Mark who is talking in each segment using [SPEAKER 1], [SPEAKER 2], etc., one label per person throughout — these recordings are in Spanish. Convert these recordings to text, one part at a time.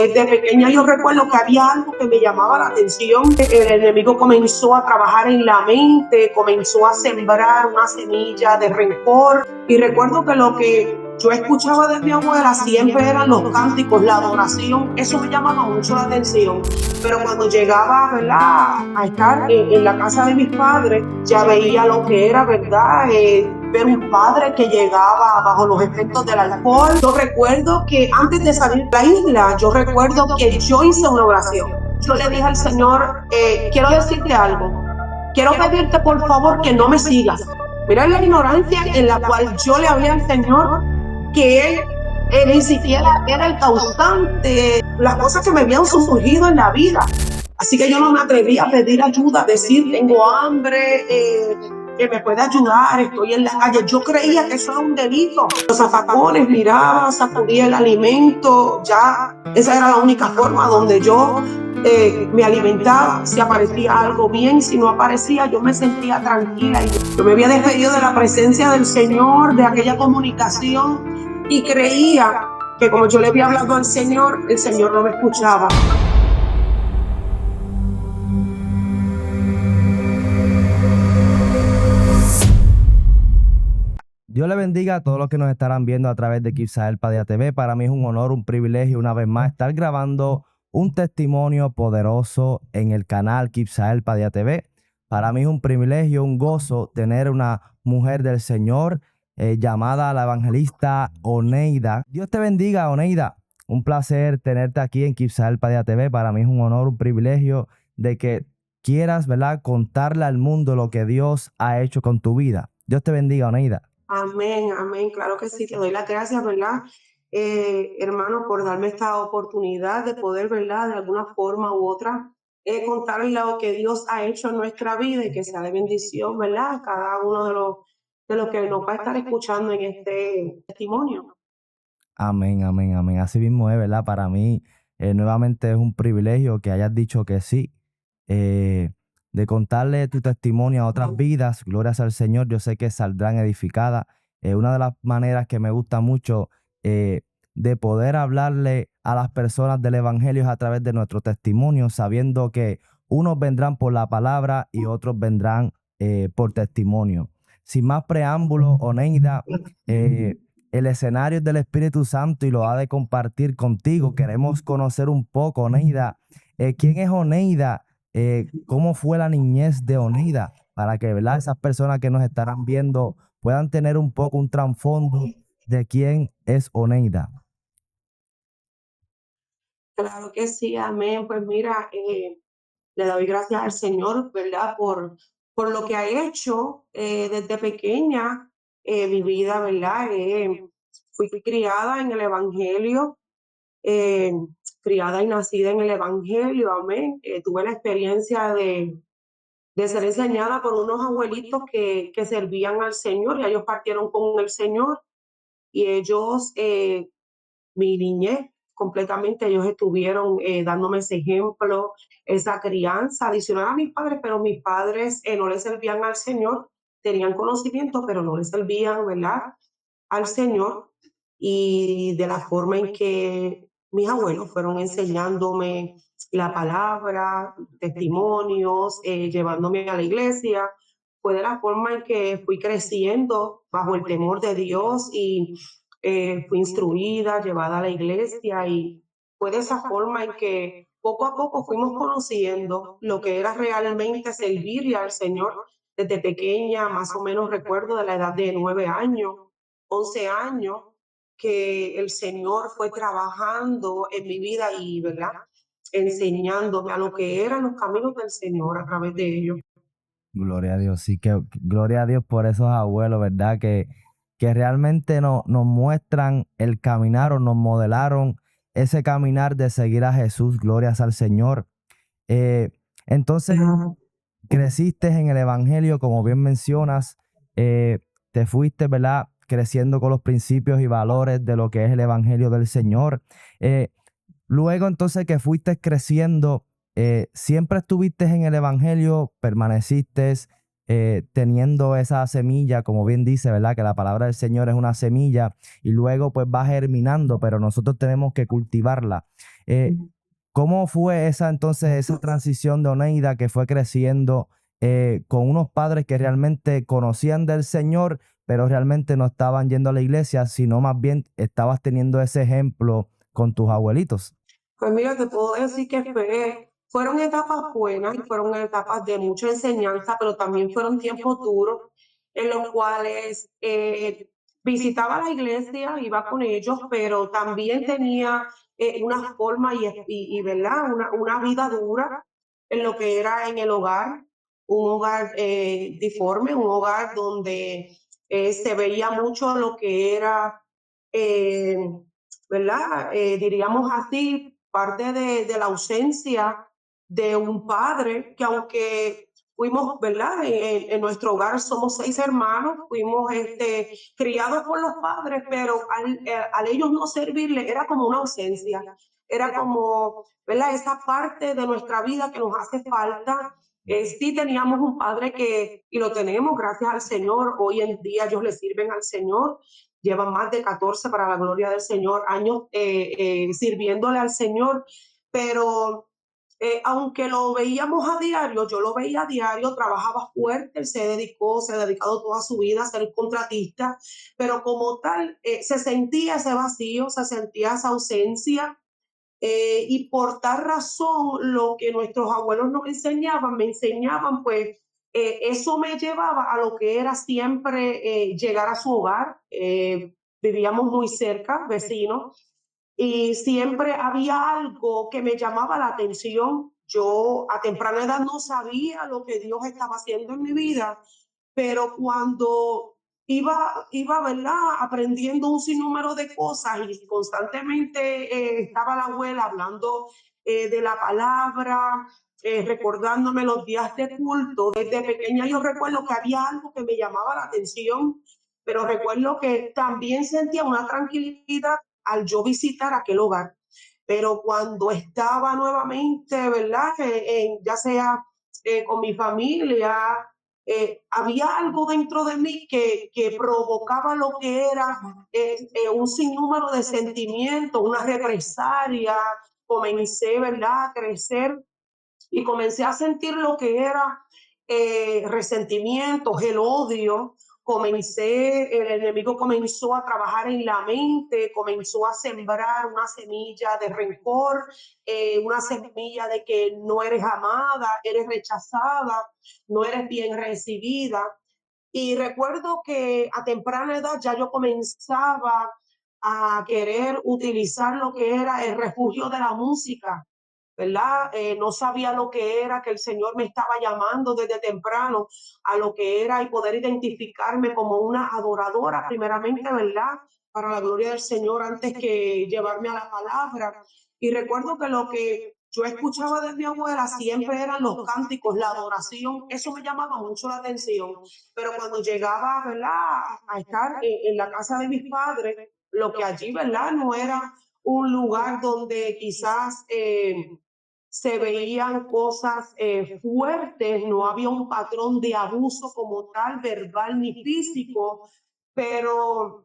[SPEAKER 1] Desde pequeña yo recuerdo que había algo que me llamaba la atención. El enemigo comenzó a trabajar en la mente, comenzó a sembrar una semilla de rencor. Y recuerdo que lo que yo escuchaba de mi abuela siempre eran los cánticos, la adoración. Eso me llamaba mucho la atención. Pero cuando llegaba, ¿verdad?, a estar en la casa de mis padres, ya veía lo que era, ¿verdad?, ver un padre que llegaba bajo los efectos del alcohol. Yo recuerdo que antes de salir de la isla, yo recuerdo que yo hice una oración. Yo le dije al Señor, quiero decirte algo, quiero pedirte por favor que no me sigas. Mira la ignorancia en la cual yo le hablé al Señor, que Él ni siquiera era el causante, las cosas que me habían surgido en la vida. Así que yo no me atreví a pedir ayuda, a decir, tengo hambre, que me puede ayudar, estoy en la calle. Yo creía que eso era un delito. Los zafacones, miraba, sacudía el alimento, ya esa era la única forma donde yo me alimentaba. Si aparecía algo bien, si no aparecía, yo me sentía tranquila. Yo me había despedido de la presencia del Señor, de aquella comunicación, y creía que como yo le había hablado al Señor, el Señor no me escuchaba.
[SPEAKER 2] Dios le bendiga a todos los que nos estarán viendo a través de Kipsael Padilla TV. Para mí es un honor, un privilegio una vez más estar grabando un testimonio poderoso en el canal Kipsael Padilla TV. Para mí es un privilegio, un gozo tener una mujer del Señor llamada la evangelista Oneida. Dios te bendiga, Oneida. Un placer tenerte aquí en Kipsael Padilla TV. Para mí es un honor, un privilegio de que quieras, ¿verdad?, contarle al mundo lo que Dios ha hecho con tu vida. Dios te bendiga, Oneida.
[SPEAKER 1] Amén, amén. Claro que sí, te doy las gracias, ¿verdad? Hermano, por darme esta oportunidad de poder, ¿verdad?, de alguna forma u otra, contarles lo que Dios ha hecho en nuestra vida y que sea de bendición, ¿verdad?, a cada uno de los que nos va a estar escuchando en este testimonio.
[SPEAKER 2] Amén, amén, amén. Así mismo es, ¿verdad? Para mí, nuevamente es un privilegio que hayas dicho que sí, eh, de contarle tu testimonio a otras vidas. Glorias al Señor, yo sé que saldrán edificadas. Una de las maneras que me gusta mucho de poder hablarle a las personas del Evangelio es a través de nuestro testimonio, sabiendo que unos vendrán por la palabra y otros vendrán por testimonio. Sin más preámbulo, Oneida, el escenario es del Espíritu Santo y lo ha de compartir contigo. Queremos conocer un poco, Oneida. ¿Quién es Oneida? ¿Cómo fue la niñez de Oneida? Para que, ¿verdad?, esas personas que nos estarán viendo puedan tener un poco un trasfondo de quién es Oneida.
[SPEAKER 1] Claro que sí, amén. Pues mira, le doy gracias al Señor, ¿verdad? Por lo que ha hecho desde pequeña, mi vida, ¿verdad? Fui criada en el Evangelio, eh, criada y nacida en el Evangelio, amén. Tuve la experiencia de ser enseñada por unos abuelitos que servían al Señor, y ellos partieron con el Señor, y ellos, mi niñez completamente, ellos estuvieron dándome ese ejemplo, esa crianza adicional a mis padres, pero mis padres no les servían al Señor, tenían conocimiento, pero no les servían, ¿verdad?, al Señor. Y de la forma en que mis abuelos fueron enseñándome la palabra, testimonios, llevándome a la iglesia, fue de la forma en que fui creciendo bajo el temor de Dios, y fui instruida, llevada a la iglesia, y fue de esa forma en que poco a poco fuimos conociendo lo que era realmente servir al Señor. Desde pequeña, más o menos recuerdo de la edad de 9 años, 11 años, que el Señor fue trabajando en mi vida y, ¿verdad?, enseñándome a lo que eran los caminos del Señor a través de ellos.
[SPEAKER 2] Gloria a Dios, sí, que gloria a Dios por esos abuelos, ¿verdad? Que realmente nos muestran el caminar o nos modelaron ese caminar de seguir a Jesús. Glorias al Señor. Eh, entonces, creciste en el Evangelio, como bien mencionas, te fuiste, ¿verdad?, creciendo con los principios y valores de lo que es el Evangelio del Señor. Eh, Luego entonces que fuiste creciendo, siempre estuviste en el Evangelio, permaneciste teniendo esa semilla, como bien dice, ¿verdad?, que la palabra del Señor es una semilla y luego pues va germinando, pero nosotros tenemos que cultivarla. Eh, ¿Cómo fue esa entonces, esa transición de Oneida que fue creciendo con unos padres que realmente conocían del Señor, pero realmente no estaban yendo a la iglesia, sino más bien estabas teniendo ese ejemplo con tus abuelitos?
[SPEAKER 1] Pues mira, te puedo decir que fueron etapas buenas y fueron etapas de mucha enseñanza, pero también fueron tiempos duros en los cuales visitaba la iglesia, iba con ellos, pero también tenía una forma ¿verdad? Una vida dura en lo que era en el hogar, un hogar deforme, un hogar donde se veía mucho lo que era eh, ¿verdad? Diríamos así, parte de la ausencia de un padre que aunque fuimos, ¿verdad? En nuestro hogar somos 6 hermanos, fuimos criados por los padres, pero al ellos no servirle era como una ausencia, era como, ¿verdad? Esa parte de nuestra vida que nos hace falta. Sí teníamos un padre y lo tenemos, gracias al Señor, hoy en día ellos le sirven al Señor, llevan más de 14 para la gloria del Señor, años sirviéndole al Señor, pero aunque lo veíamos a diario, yo lo veía a diario, trabajaba fuerte, él se ha dedicado toda su vida a ser contratista, pero como tal, se sentía ese vacío, se sentía esa ausencia, y por tal razón, lo que nuestros abuelos nos enseñaban, me enseñaban, pues eso me llevaba a lo que era siempre llegar a su hogar. Vivíamos muy cerca, vecinos, y siempre había algo que me llamaba la atención. Yo a temprana edad no sabía lo que Dios estaba haciendo en mi vida, pero cuando iba, ¿verdad? Aprendiendo un sinnúmero de cosas y constantemente estaba la abuela hablando de la palabra, recordándome los días de culto. Desde pequeña yo recuerdo que había algo que me llamaba la atención, pero recuerdo que también sentía una tranquilidad al yo visitar aquel hogar. Pero cuando estaba nuevamente, ¿verdad? Ya sea con mi familia, había algo dentro de mí que provocaba lo que era un sinnúmero de sentimientos, una represalia. Comencé, ¿verdad?, a crecer y comencé a sentir lo que era resentimientos, el odio. El enemigo comenzó a trabajar en la mente, comenzó a sembrar una semilla de rencor, una semilla de que no eres amada, eres rechazada, no eres bien recibida. Y recuerdo que a temprana edad ya yo comenzaba a querer utilizar lo que era el refugio de la música, ¿verdad? No sabía lo que era, que el Señor me estaba llamando desde temprano a lo que era y poder identificarme como una adoradora, primeramente, ¿verdad? Para la gloria del Señor, antes que llevarme a la palabra. Y recuerdo que lo que yo escuchaba de mi abuela siempre eran los cánticos, la adoración, eso me llamaba mucho la atención. Pero cuando llegaba, ¿verdad?, a estar en la casa de mis padres, lo que allí, ¿verdad?, no era un lugar donde quizás se veían cosas fuertes, no había un patrón de abuso como tal, verbal ni físico, pero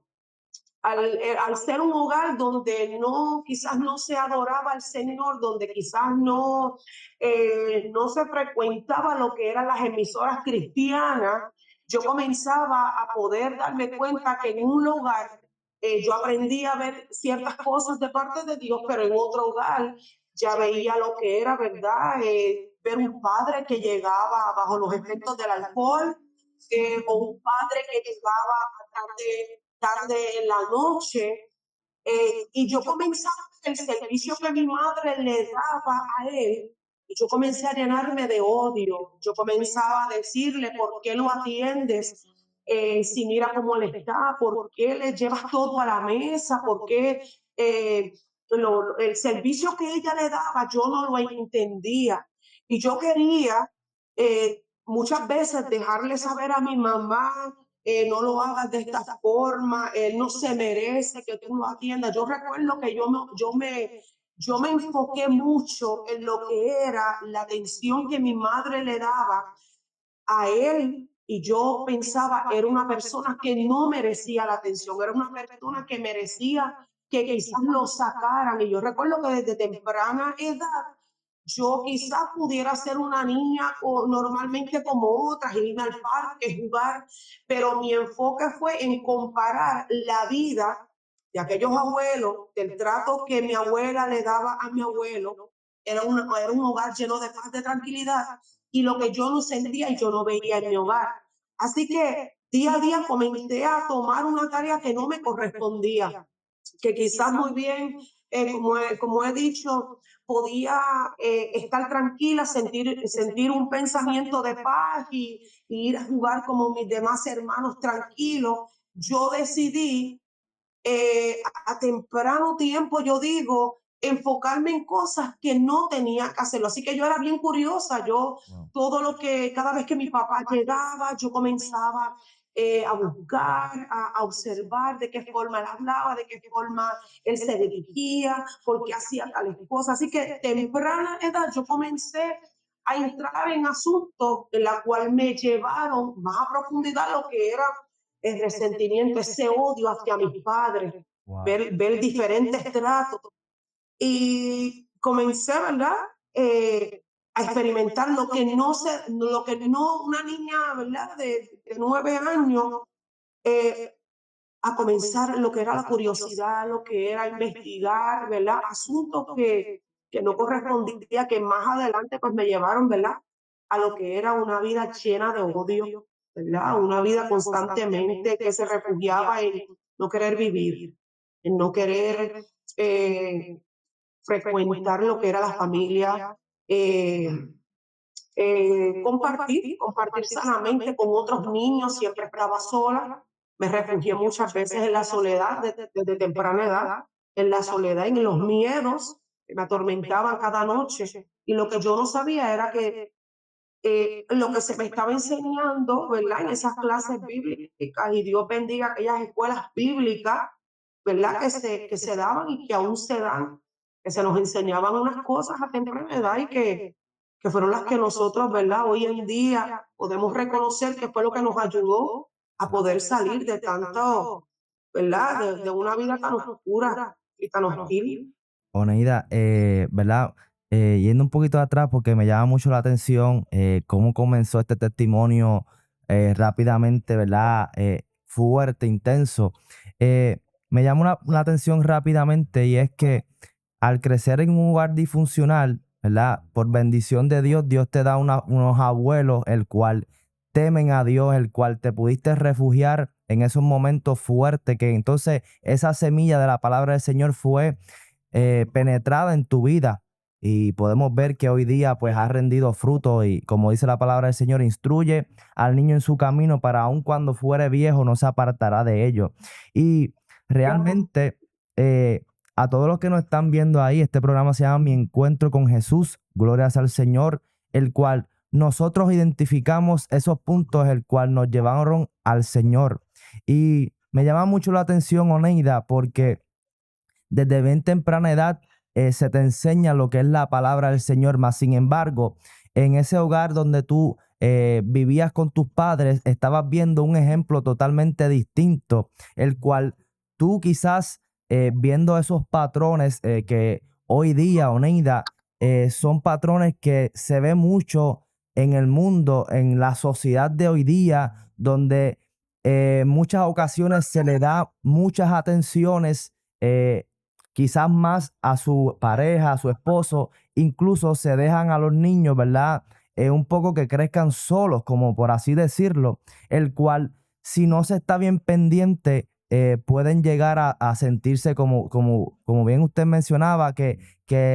[SPEAKER 1] al ser un hogar donde quizás no se adoraba al Señor, donde quizás no se frecuentaba lo que eran las emisoras cristianas, yo comenzaba a poder darme cuenta que en un hogar yo aprendí a ver ciertas cosas de parte de Dios, pero en otro hogar ya veía lo que era, ¿verdad? Ver un padre que llegaba bajo los efectos del alcohol, o un padre que llegaba tarde en la noche, y yo comenzaba el servicio que mi madre le daba a él, y yo comencé a llenarme de odio. Yo comenzaba a decirle: ¿por qué lo atiendes? Si mira cómo le está, ¿por qué le llevas todo a la mesa? ¿Por qué el servicio que ella le daba yo no lo entendía? Y yo quería muchas veces dejarle saber a mi mamá: no lo hagas de esta forma, él no se merece que tú lo atiendas. Yo recuerdo que yo me enfoqué mucho en lo que era la atención que mi madre le daba a él, y yo pensaba era una persona que no merecía la atención, era una persona que merecía que quizás lo sacaran. Y yo recuerdo que desde temprana edad yo quizás pudiera ser una niña normalmente como otras, irme al parque, jugar, pero mi enfoque fue en comparar la vida de aquellos abuelos, del trato que mi abuela le daba a mi abuelo, era un hogar lleno de paz, de tranquilidad, y lo que yo no sentía y yo no veía en mi hogar. Así que día a día comencé a tomar una tarea que no me correspondía, que quizás muy bien, como he dicho, podía estar tranquila, sentir un pensamiento de paz y ir a jugar como mis demás hermanos tranquilos. Yo decidí a temprano tiempo, yo digo, enfocarme en cosas que no tenía que hacerlo. Así que yo era bien curiosa. Yo,
[SPEAKER 2] Wow.
[SPEAKER 1] todo lo que, cada vez que mi papá llegaba, yo comenzaba a buscar, a observar de qué forma él hablaba, de qué forma él se dirigía, por qué hacía tales cosas. Así que temprana edad yo comencé a entrar en asuntos en la cual me llevaron más a profundidad lo que era el resentimiento, ese odio hacia mis padres,
[SPEAKER 2] Wow.
[SPEAKER 1] ver diferentes tratos. Y comencé, ¿verdad? A experimentar lo que no una niña, ¿verdad? De 9 años, eh, a comenzar lo que era la curiosidad, lo que era investigar, ¿verdad? Asuntos que no correspondía, que más adelante pues me llevaron, ¿verdad? A lo que era una vida llena de odio, ¿verdad? Una vida constantemente que se refugiaba en no querer vivir, en no querer eh, frecuentar lo que era la familia, eh, compartir sanamente con otros niños, siempre estaba sola, me refugié muchas veces en la soledad desde temprana edad, en la soledad, en los miedos que me atormentaban cada noche. Y lo que yo no sabía era que lo que se me estaba enseñando, ¿verdad? En esas clases bíblicas, y Dios bendiga aquellas escuelas bíblicas, ¿verdad? Que se daban y que aún se dan, que se nos enseñaban unas cosas a temprana edad y que fueron las que nosotros, ¿verdad? Hoy en día podemos reconocer que fue lo que nos ayudó a poder salir de tanto, ¿verdad? De una vida tan oscura y tan hostil.
[SPEAKER 2] Oneida, ¿verdad? Yendo un poquito atrás porque me llama mucho la atención cómo comenzó este testimonio rápidamente, ¿verdad? Fuerte, intenso. Me llama la atención rápidamente y es que al crecer en un hogar disfuncional, ¿verdad? Por bendición de Dios, Dios te da unos abuelos, el cual temen a Dios, el cual te pudiste refugiar en esos momentos fuertes, que entonces esa semilla de la palabra del Señor fue penetrada en tu vida y podemos ver que hoy día pues ha rendido fruto y como dice la palabra del Señor, instruye al niño en su camino para aun cuando fuere viejo no se apartará de ello. Y realmente eh, a todos los que nos están viendo ahí, este programa se llama Mi Encuentro con Jesús, glorias al Señor, el cual nosotros identificamos esos puntos el cual nos llevaron al Señor. Y me llama mucho la atención, Oneida, porque desde bien temprana edad se te enseña lo que es la palabra del Señor, más sin embargo, en ese hogar donde tú vivías con tus padres, estabas viendo un ejemplo totalmente distinto, el cual tú quizás viendo esos patrones que hoy día, Oneida, son patrones que se ve mucho en el mundo, en la sociedad de hoy día, donde en muchas ocasiones se le da muchas atenciones quizás más a su pareja, a su esposo, incluso se dejan a los niños, ¿verdad? Un poco que crezcan solos, como por así decirlo, el cual si no se está bien pendiente, pueden llegar a sentirse como bien usted mencionaba, que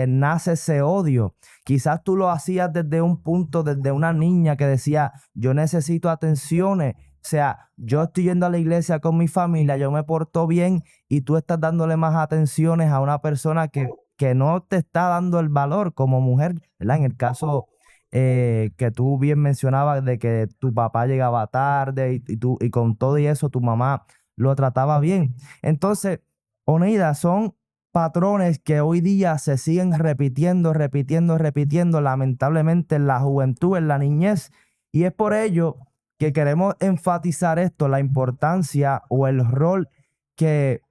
[SPEAKER 2] nace ese odio. Quizás tú lo hacías desde un punto, desde una niña que decía, yo necesito atenciones. O sea, yo estoy yendo a la iglesia con mi familia, yo me porto bien y tú estás dándole más atenciones a una persona que no te está dando el valor como mujer, ¿verdad? En el caso que tú bien mencionabas de que tu papá llegaba tarde y con todo y eso tu mamá lo trataba bien. Entonces, Oneida, son patrones que hoy día se siguen repitiendo, repitiendo, repitiendo, lamentablemente en la juventud, en la niñez. Y es por ello que queremos enfatizar esto, la importancia o el rol que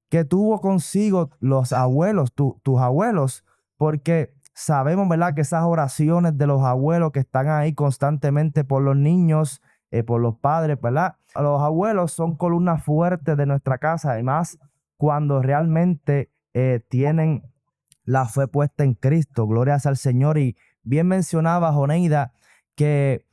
[SPEAKER 2] que tuvo consigo los abuelos, tus abuelos, porque sabemos, ¿verdad?, que esas oraciones de los abuelos que están ahí constantemente por los niños, por los padres, ¿verdad? Los abuelos son columnas fuertes de nuestra casa, además, cuando realmente tienen la fe puesta en Cristo. Gloria al Señor. Y bien mencionaba Joneida que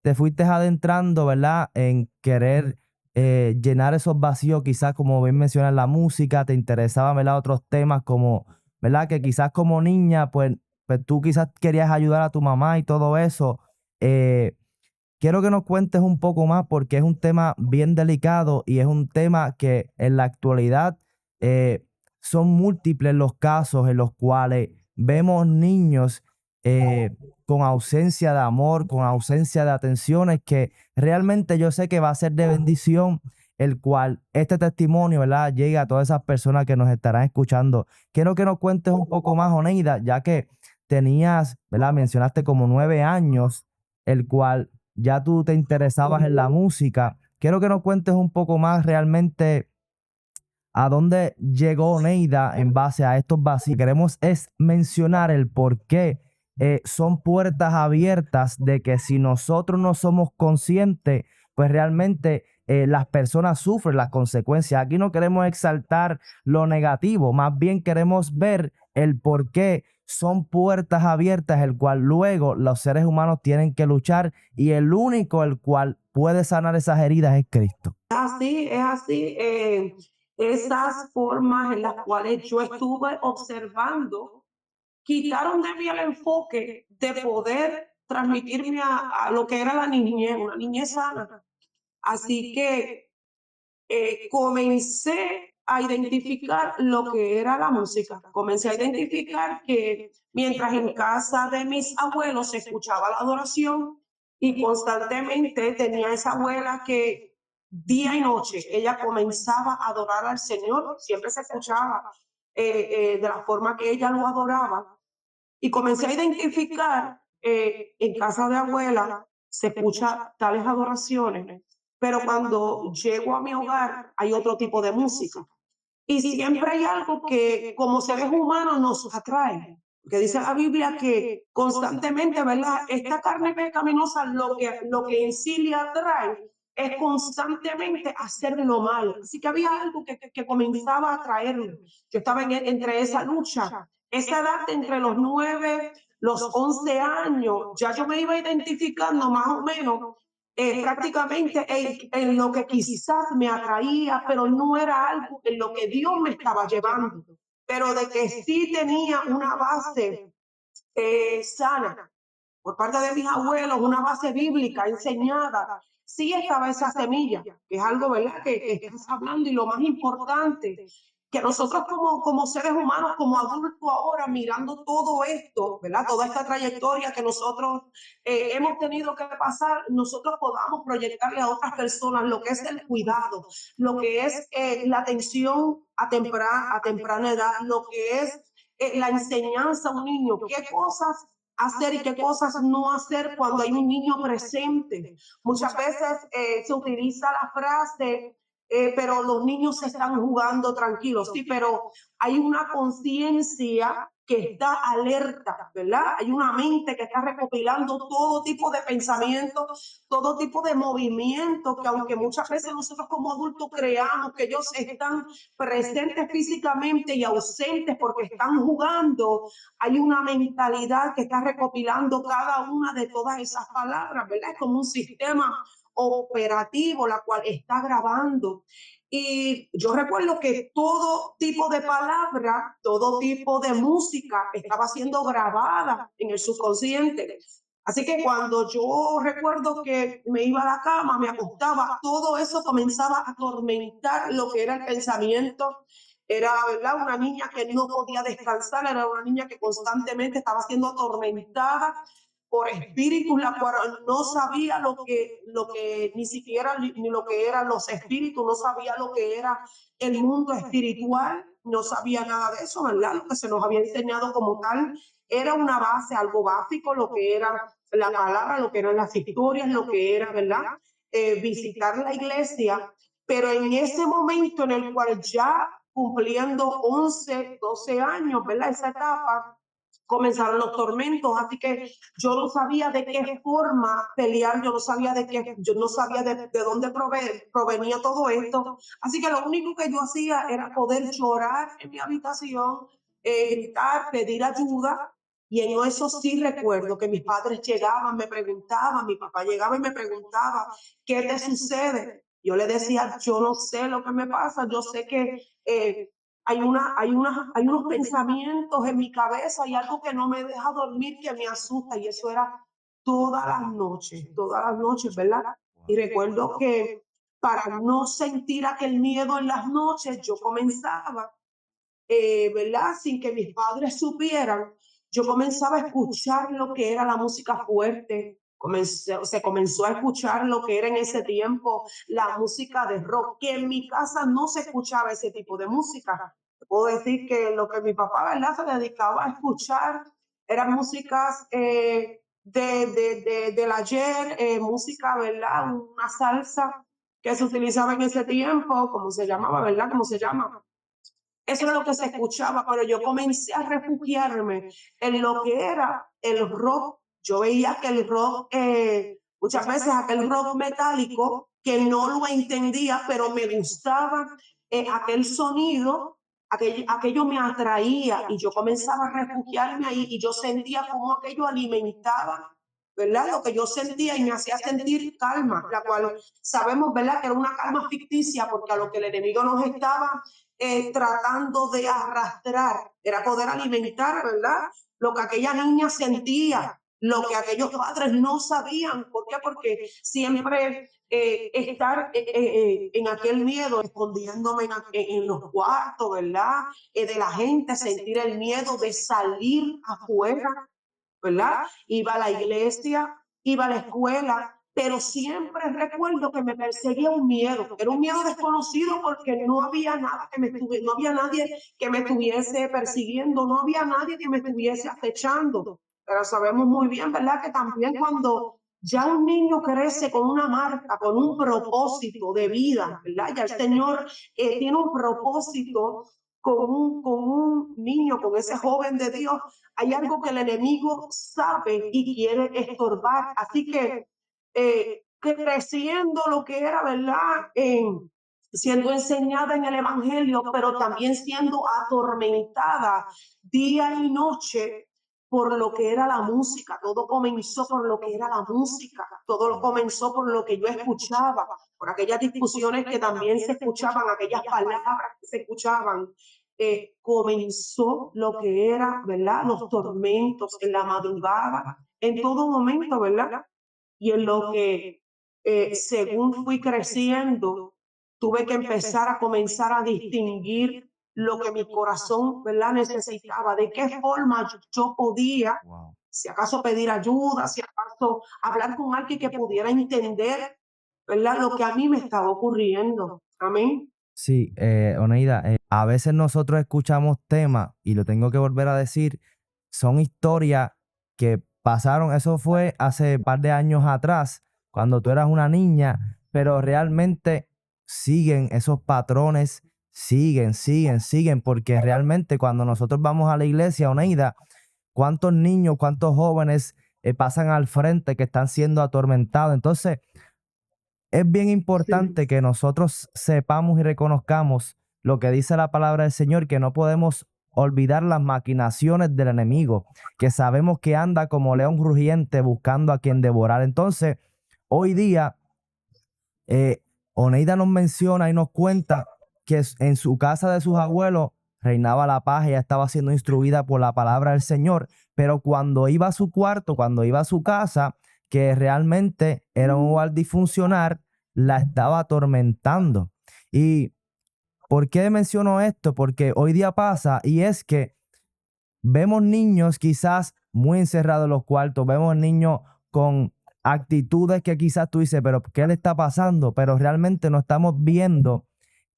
[SPEAKER 2] te fuiste adentrando, ¿verdad?, en querer llenar esos vacíos, quizás como bien mencionas la música, te interesaban, ¿verdad?, otros temas como, ¿verdad?, que quizás como niña, pues tú quizás querías ayudar a tu mamá y todo eso. Eh, Quiero que nos cuentes un poco más porque es un tema bien delicado y es un tema que en la actualidad eh, son múltiples los casos en los cuales vemos niños eh, con ausencia de amor, con ausencia de atenciones, que realmente yo sé que va a ser de bendición el cual este testimonio, ¿verdad?, llegue a todas esas personas que nos estarán escuchando. Quiero que nos cuentes un poco más, Oneida, ya que tenías, ¿verdad?, mencionaste como 9 años, el cual ya tú te interesabas en la música. Quiero que nos cuentes un poco más realmente a dónde llegó Neida en base a estos vacíos. Queremos es mencionar el por qué son puertas abiertas de que si nosotros no somos conscientes, pues realmente las personas sufren las consecuencias. Aquí no queremos exaltar lo negativo, más bien queremos ver el por qué son puertas abiertas, el cual luego los seres humanos tienen que luchar y el único el cual puede sanar esas heridas es Cristo.
[SPEAKER 1] Así, es así. Esas formas en las cuales yo estuve observando quitaron de mí el enfoque de poder transmitirme a lo que era la niñez, una niñez sana. Así que comencé a identificar lo que era la música. Comencé a identificar que mientras en casa de mis abuelos se escuchaba la adoración y constantemente tenía esa abuela que día y noche ella comenzaba a adorar al Señor, siempre se escuchaba de la forma que ella lo adoraba y comencé a identificar en casa de abuela se escucha tales adoraciones, pero cuando llego a mi hogar hay otro tipo de música. Y siempre hay algo que como seres humanos nos atrae, que dice la Biblia que constantemente, ¿verdad? Esta carne pecaminosa lo que en sí le atrae es constantemente hacer lo malo. Así que había algo que comenzaba a atraerme. Yo estaba entre esa lucha, esa edad entre los 9, los 11 años, ya yo me iba identificando más o menos prácticamente en lo que quizás me atraía, pero no era algo en lo que Dios me estaba llevando, pero de que sí tenía una base sana por parte de mis abuelos, una base bíblica enseñada. Sí estaba esa semilla, que es algo, ¿verdad?, que estás hablando y lo más importante, que nosotros como seres humanos, como adultos ahora, mirando todo esto, ¿verdad?, toda esta trayectoria que nosotros hemos tenido que pasar, nosotros podamos proyectarle a otras personas lo que es el cuidado, lo que es la atención a temprana edad, lo que es la enseñanza a un niño, qué cosas hacer y qué cosas no hacer cuando hay un niño presente. Muchas veces se utiliza la frase, pero los niños están jugando tranquilos, sí, pero hay una conciencia que está alerta, ¿verdad? Hay una mente que está recopilando todo tipo de pensamientos, todo tipo de movimientos, que aunque muchas veces nosotros como adultos creamos que ellos están presentes físicamente y ausentes porque están jugando, hay una mentalidad que está recopilando cada una de todas esas palabras, ¿verdad? Es como un sistema operativo, la cual está grabando. Y yo recuerdo que todo tipo de palabras, todo tipo de música estaba siendo grabada en el subconsciente. Así que cuando yo recuerdo que me iba a la cama, me acostaba, todo eso comenzaba a atormentar lo que era el pensamiento. Era, ¿verdad?, una niña que no podía descansar, era una niña que constantemente estaba siendo atormentada por espíritus, la cual no sabía lo que ni siquiera ni lo que eran los espíritus, no sabía lo que era el mundo espiritual, no sabía nada de eso, ¿verdad? Lo que se nos había enseñado como tal era una base, algo básico, lo que era la palabra, lo que eran las historias, lo que era, ¿verdad? Visitar la iglesia, pero en ese momento en el cual ya cumpliendo 11, 12 años, ¿verdad? Esa etapa, comenzaron los tormentos, así que yo no sabía de qué forma pelear, yo no sabía de dónde provenía todo esto, así que lo único que yo hacía era poder llorar en mi habitación, gritar, pedir ayuda, y en eso sí recuerdo que mis padres llegaban, me preguntaban, mi papá llegaba y me preguntaba, ¿qué te sucede? Yo le decía, yo no sé lo que me pasa, yo sé que hay unos pensamientos en mi cabeza, hay algo que no me deja dormir, que me asusta, y eso era todas las noches, ¿verdad? Y
[SPEAKER 2] Wow.
[SPEAKER 1] recuerdo que para no sentir aquel miedo en las noches, yo comenzaba, ¿verdad? Sin que mis padres supieran, yo comenzaba a escuchar lo que era la música fuerte. Se comenzó a escuchar lo que era en ese tiempo la música de rock, que en mi casa no se escuchaba ese tipo de música. Puedo decir que lo que mi papá, ¿verdad?, se dedicaba a escuchar eran músicas del ayer, música, ¿verdad? Una salsa que se utilizaba en ese tiempo, como se llamaba, ¿verdad? ¿Cómo se llama? Eso era lo que se escuchaba, pero yo comencé a refugiarme en lo que era el rock. Yo veía que el rock, muchas veces aquel rock metálico, que no lo entendía, pero me gustaba aquel sonido, aquello me atraía y yo comenzaba a refugiarme ahí y yo sentía como aquello alimentaba, ¿verdad? Lo que yo sentía y me hacía sentir calma, la cual sabemos, ¿verdad?, que era una calma ficticia, porque a lo que el enemigo nos estaba tratando de arrastrar, era poder alimentar, ¿verdad? Lo que aquella niña sentía, lo que aquellos padres no sabían. ¿Por qué? Porque siempre estar en aquel miedo, escondiéndome en los cuartos, ¿verdad? De la gente, sentir el miedo de salir afuera, ¿verdad? Iba a la iglesia, iba a la escuela, pero siempre recuerdo que me perseguía un miedo. Era un miedo desconocido porque no había nada no había nadie que me estuviese persiguiendo, no había nadie que me estuviese acechando. Pero sabemos muy bien, ¿verdad?, que también cuando ya un niño crece con una marca, con un propósito de vida, ¿verdad? Ya el Señor tiene un propósito con un niño, con ese joven de Dios. Hay algo que el enemigo sabe y quiere estorbar. Así que creciendo lo que era, ¿verdad? Siendo enseñada en el Evangelio, pero también siendo atormentada día y noche por lo que era la música. Todo comenzó por lo que era la música. Todo lo comenzó por lo que yo escuchaba, por aquellas discusiones que también se escuchaban, aquellas palabras que se escuchaban. Comenzó lo que era, ¿verdad?, los tormentos en la madrugada, en todo momento, ¿verdad? Y en lo que, según fui creciendo, tuve que empezar a comenzar a distinguir lo que mi corazón, ¿verdad?, necesitaba, de qué forma yo podía,
[SPEAKER 2] Wow.
[SPEAKER 1] si acaso pedir ayuda, si acaso hablar con alguien que pudiera entender, ¿verdad?, lo que a mí me estaba ocurriendo. Amén.
[SPEAKER 2] Sí, Oneida, a veces nosotros escuchamos temas, y lo tengo que volver a decir, son historias que pasaron, eso fue hace un par de años atrás, cuando tú eras una niña, pero realmente siguen esos patrones, siguen, porque realmente cuando nosotros vamos a la iglesia, Oneida, ¿cuántos niños, cuántos jóvenes pasan al frente que están siendo atormentados? Entonces, es bien
[SPEAKER 1] Sí,
[SPEAKER 2] importante que nosotros sepamos y reconozcamos lo que dice la palabra del Señor, que no podemos olvidar las maquinaciones del enemigo, que sabemos que anda como león rugiente buscando a quien devorar. Entonces, hoy día, eh, Oneida nos menciona y nos cuenta que en su casa de sus abuelos reinaba la paz, ella estaba siendo instruida por la palabra del Señor, pero cuando iba a su cuarto, cuando iba a su casa, que realmente era un hogar disfuncional, la estaba atormentando. ¿Y por qué menciono esto? Porque hoy día pasa, y es que vemos niños quizás muy encerrados en los cuartos, vemos niños con actitudes que quizás tú dices, pero ¿qué le está pasando? Pero realmente no estamos viendo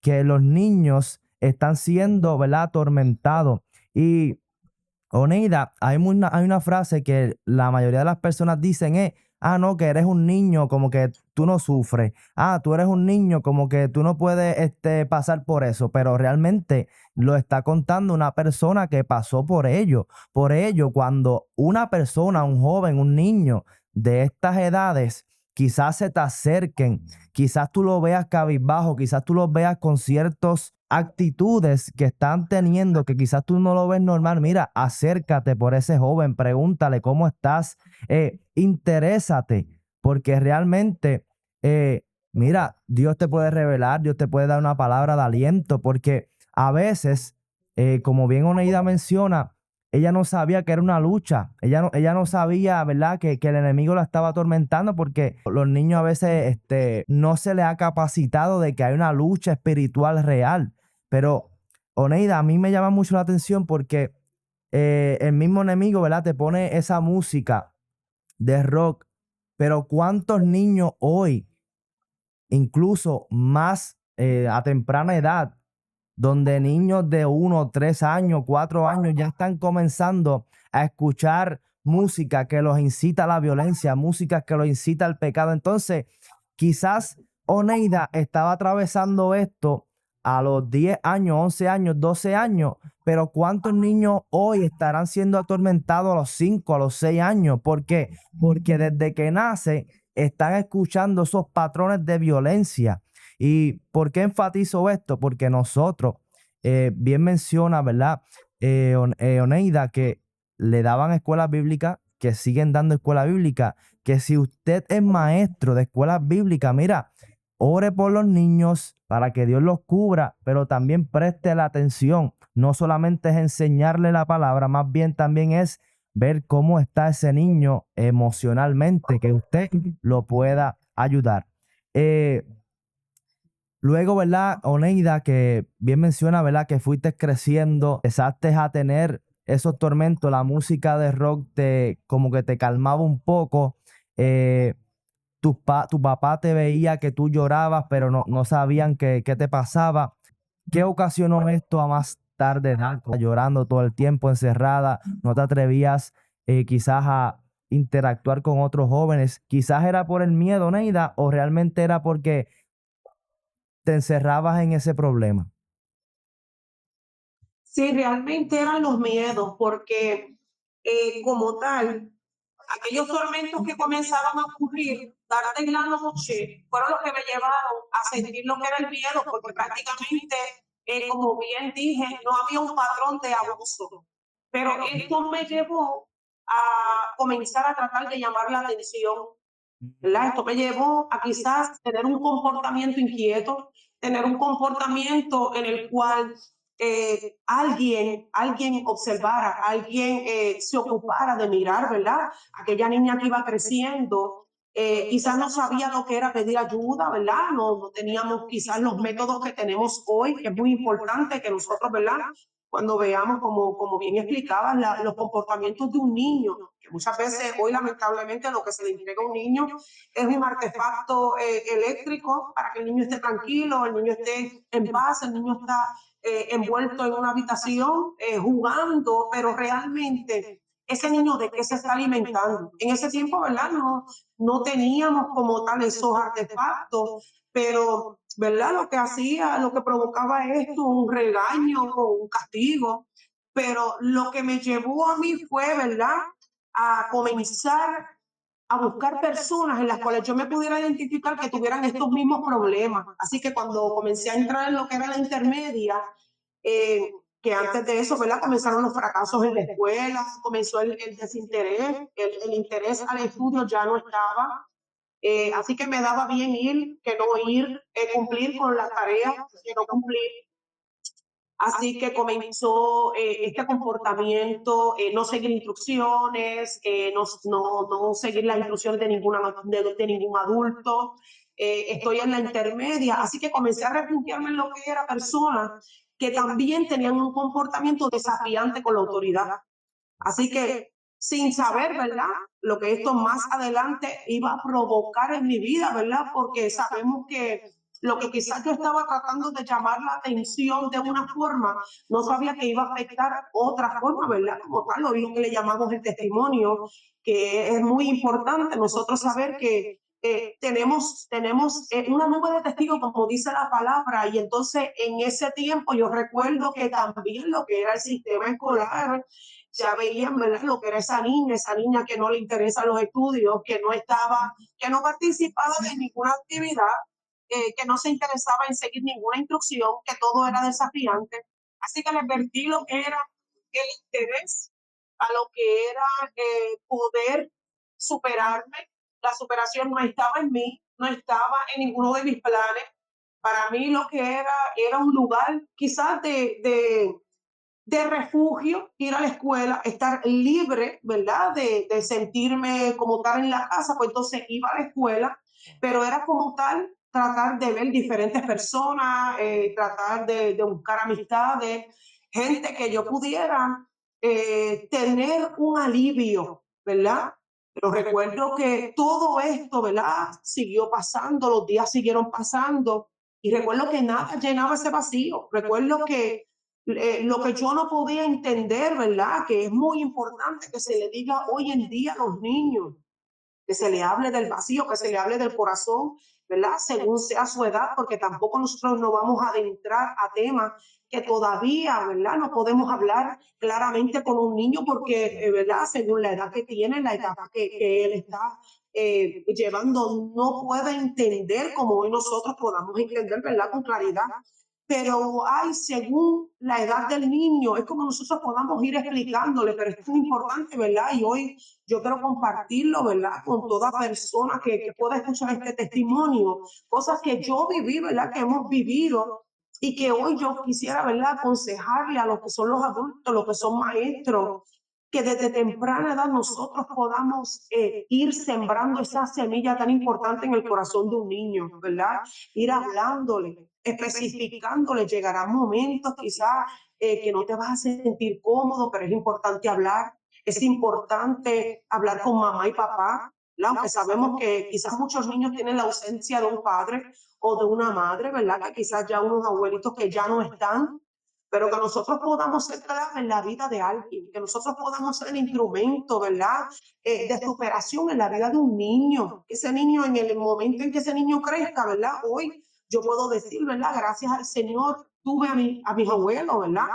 [SPEAKER 2] que los niños están siendo, ¿verdad?, atormentados. Y Oneida, hay una frase que la mayoría de las personas dicen es, ah, no, que eres un niño, como que tú no sufres, ah, tú eres un niño, como que tú no puedes pasar por eso, pero realmente lo está contando una persona que pasó por ello. Por ello, cuando una persona, un joven, un niño de estas edades, quizás se te acerquen, quizás tú lo veas cabizbajo, quizás tú lo veas con ciertas actitudes que están teniendo, que quizás tú no lo ves normal. Mira, acércate por ese joven, pregúntale cómo estás, interésate, porque realmente, mira, Dios te puede revelar, Dios te puede dar una palabra de aliento, porque a veces, como bien Oneida menciona, ella no sabía que era una lucha, ella no sabía, ¿verdad?, que el enemigo la estaba atormentando, porque los niños a veces no se les ha capacitado de que hay una lucha espiritual real. Pero, Oneida, a mí me llama mucho la atención porque el mismo enemigo, ¿verdad?, te pone esa música de rock, pero ¿cuántos niños hoy, incluso más a temprana edad, donde niños de 1, 3 años, 4 años ya están comenzando a escuchar música que los incita a la violencia, música que los incita al pecado? Entonces, quizás Oneida estaba atravesando esto a los 10 años, 11 años, 12 años, pero ¿cuántos niños hoy estarán siendo atormentados a los 5, a los 6 años? ¿Por qué? Porque desde que nace están escuchando esos patrones de violencia. ¿Y por qué enfatizo esto? Porque nosotros, bien menciona, ¿verdad? Oneida, que le daban escuelas bíblicas, que siguen dando escuela bíblica, que si usted es maestro de escuelas bíblicas, mira, ore por los niños para que Dios los cubra, pero también preste la atención. No solamente es enseñarle la palabra, más bien también es ver cómo está ese niño emocionalmente, que usted lo pueda ayudar. Eh, Luego, ¿verdad, Oneida, que bien menciona, ¿verdad?, que fuiste creciendo, empezaste a tener esos tormentos, la música de rock te como que te calmaba un poco, eh, tu papá te veía que tú llorabas, pero no sabían qué te pasaba. ¿Qué ocasionó esto a más tarde edad? Llorando todo el tiempo, encerrada, no te atrevías quizás a interactuar con otros jóvenes. Quizás era por el miedo, Neida, o realmente era porque te encerrabas en ese problema.
[SPEAKER 1] Sí, realmente eran los miedos, porque como tal, aquellos tormentos que comenzaron a ocurrir tarde en la noche fueron los que me llevaron a sentir lo que era el miedo, porque prácticamente, como bien dije, no había un patrón de abuso. Pero esto me llevó a comenzar a tratar de llamar la atención, ¿verdad? Esto me llevó a quizás tener un comportamiento inquieto, tener un comportamiento en el cual alguien observara, alguien se ocupara de mirar, ¿verdad? Aquella niña que iba creciendo, quizás no sabía lo que era pedir ayuda, ¿verdad? No teníamos quizás los métodos que tenemos hoy, que es muy importante que nosotros, ¿verdad?, cuando veamos, como bien explicabas, los comportamientos de un niño, que muchas veces hoy lamentablemente lo que se le entrega a un niño es un artefacto eléctrico para que el niño esté tranquilo, el niño esté en paz, el niño está envuelto en una habitación jugando, pero realmente ese niño de qué se está alimentando. En ese tiempo, ¿verdad? No teníamos como tal esos artefactos, pero, ¿verdad? Lo que hacía, lo que provocaba esto, un regaño o un castigo, pero lo que me llevó a mí fue, ¿verdad?, a comenzar a buscar personas en las cuales yo me pudiera identificar que tuvieran estos mismos problemas. Así que cuando comencé a entrar en lo que era la intermedia, eh, que antes de eso, ¿verdad?, comenzaron los fracasos en la escuela, comenzó el desinterés, el interés al estudio ya no estaba. Así que me daba bien ir, que no ir, cumplir con las tareas, que no cumplir. Así que comenzó este comportamiento, no seguir instrucciones, no seguir las instrucciones de ningún adulto. Estoy en la intermedia, así que comencé a refugiarme en lo que era personas que también tenían un comportamiento desafiante con la autoridad. Así que sin saber, ¿verdad?, lo que esto más adelante iba a provocar en mi vida, ¿verdad? Porque sabemos que lo que quizás yo estaba tratando de llamar la atención de una forma, no sabía que iba a afectar otra forma, ¿verdad? Como tal, lo que le llamamos el testimonio, que es muy importante nosotros saber que tenemos una nube de testigos, como dice la palabra, y entonces en ese tiempo yo recuerdo que también lo que era el sistema escolar, ya veían, ¿verdad? Lo que era esa niña que no le interesan los estudios, que no participaba de ninguna actividad, que no se interesaba en seguir ninguna instrucción, que todo era desafiante. Así que le advertí lo que era el interés a lo que era poder superarme. La superación no estaba en mí, no estaba en ninguno de mis planes. Para mí lo que era un lugar quizás de refugio, ir a la escuela, estar libre, ¿verdad? De sentirme como tal en la casa, pues entonces iba a la escuela, pero era como tal tratar de ver diferentes personas, tratar de buscar amistades, gente que yo pudiera tener un alivio, ¿verdad? Pero recuerdo que todo esto, ¿verdad? Siguió pasando, los días siguieron pasando y recuerdo que nada llenaba ese vacío. Recuerdo que lo que yo no podía entender, ¿verdad? Que es muy importante que se le diga hoy en día a los niños, que se le hable del vacío, que se le hable del corazón, ¿verdad? Según sea su edad, porque tampoco nosotros nos vamos a adentrar a temas que todavía, ¿verdad? No podemos hablar claramente con un niño porque, ¿verdad? Según la edad que tiene, la etapa que él está llevando, no puede entender como hoy nosotros podamos entender, ¿verdad? Con claridad. Pero hay, según la edad del niño, es como nosotros podamos ir explicándole, pero es muy importante, ¿verdad? Y hoy yo quiero compartirlo, ¿verdad? Con toda persona que pueda escuchar este testimonio, cosas que yo viví, ¿verdad? Que hemos vivido y que hoy yo quisiera, ¿verdad? Aconsejarle a los que son los adultos, los que son maestros, que desde temprana edad nosotros podamos ir sembrando esa semilla tan importante en el corazón de un niño, ¿verdad? Ir hablándole, especificándole, llegarán momentos quizás que no te vas a sentir cómodo, pero es importante hablar, es importante hablar con mamá y papá, ¿verdad? Aunque sabemos que quizás muchos niños tienen la ausencia de un padre o de una madre, ¿verdad? Que quizás ya unos abuelitos que ya no están, pero que nosotros podamos ser clave en la vida de alguien, que nosotros podamos ser el instrumento, ¿verdad? De superación en la vida de un niño, que ese niño en el momento en que ese niño crezca, ¿verdad? Hoy yo puedo decir, ¿verdad? Gracias al Señor tuve a mis abuelos, ¿verdad?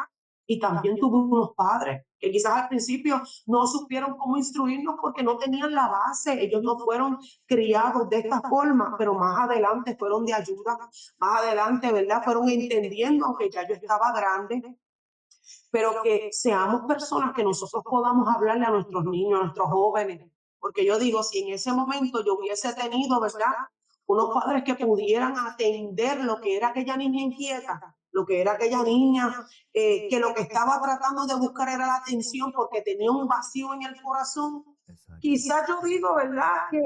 [SPEAKER 1] Y también tuve unos padres que quizás al principio no supieron cómo instruirnos porque no tenían la base, ellos no fueron criados de esta forma, pero más adelante fueron de ayuda, más adelante, ¿verdad? Fueron entendiendo, aunque ya yo estaba grande, pero que seamos personas que nosotros podamos hablarle a nuestros niños, a nuestros jóvenes, porque yo digo, si en ese momento yo hubiese tenido, ¿verdad? Unos padres que pudieran atender lo que era aquella niña inquieta, lo que era aquella niña que lo que estaba tratando de buscar era la atención porque tenía un vacío en el corazón,
[SPEAKER 2] Exacto.
[SPEAKER 1] quizás yo digo, ¿verdad? Que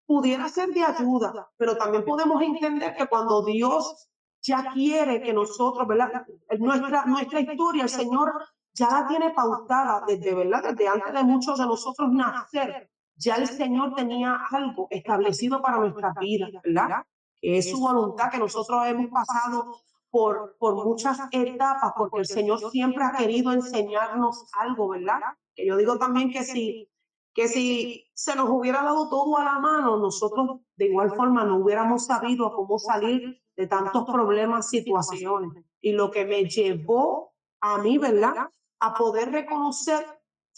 [SPEAKER 1] pudiera ser de ayuda, pero también podemos entender que cuando Dios ya quiere que nosotros, ¿verdad? Nuestra historia, el Señor ya la tiene pautada desde, ¿verdad? Desde antes de muchos de nosotros nacer. Ya el Señor tenía algo establecido para nuestra vida, ¿verdad? Que es su voluntad, que nosotros hemos pasado por muchas etapas, porque el Señor siempre ha querido enseñarnos algo, ¿verdad? Que yo digo también que si se nos hubiera dado todo a la mano, nosotros de igual forma no hubiéramos sabido cómo salir de tantos problemas, situaciones. Y lo que me llevó a mí, ¿verdad? A poder reconocer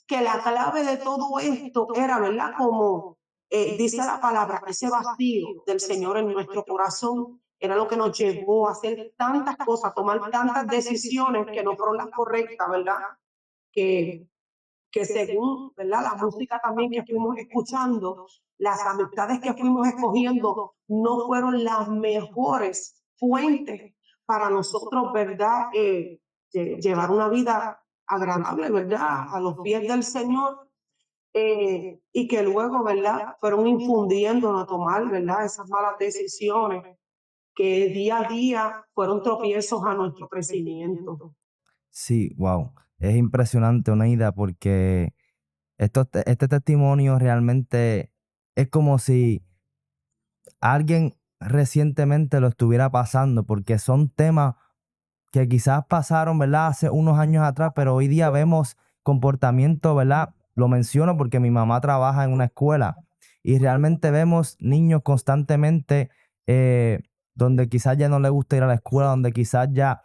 [SPEAKER 1] que la clave de todo esto era, ¿verdad? Como dice la palabra, ese vacío del Señor en nuestro corazón era lo que nos llevó a hacer tantas cosas, a tomar tantas decisiones que no fueron las correctas, ¿verdad? Que que según, ¿verdad? La música también que fuimos escuchando, las amistades que fuimos escogiendo no fueron las mejores fuentes para nosotros, ¿verdad? Llevar una vida agradable, ¿verdad? A los pies del Señor. Y que luego, ¿verdad? Fueron infundiéndonos a tomar, ¿verdad? Esas malas decisiones que día a día fueron tropiezos a nuestro crecimiento.
[SPEAKER 2] Sí, wow. Es impresionante, Oneida, porque este testimonio realmente es como si alguien recientemente lo estuviera pasando, porque son temas que quizás pasaron, ¿verdad? Hace unos años atrás, pero hoy día vemos comportamiento, ¿verdad? Lo menciono porque mi mamá trabaja en una escuela y realmente vemos niños constantemente donde quizás ya no les gusta ir a la escuela, donde quizás ya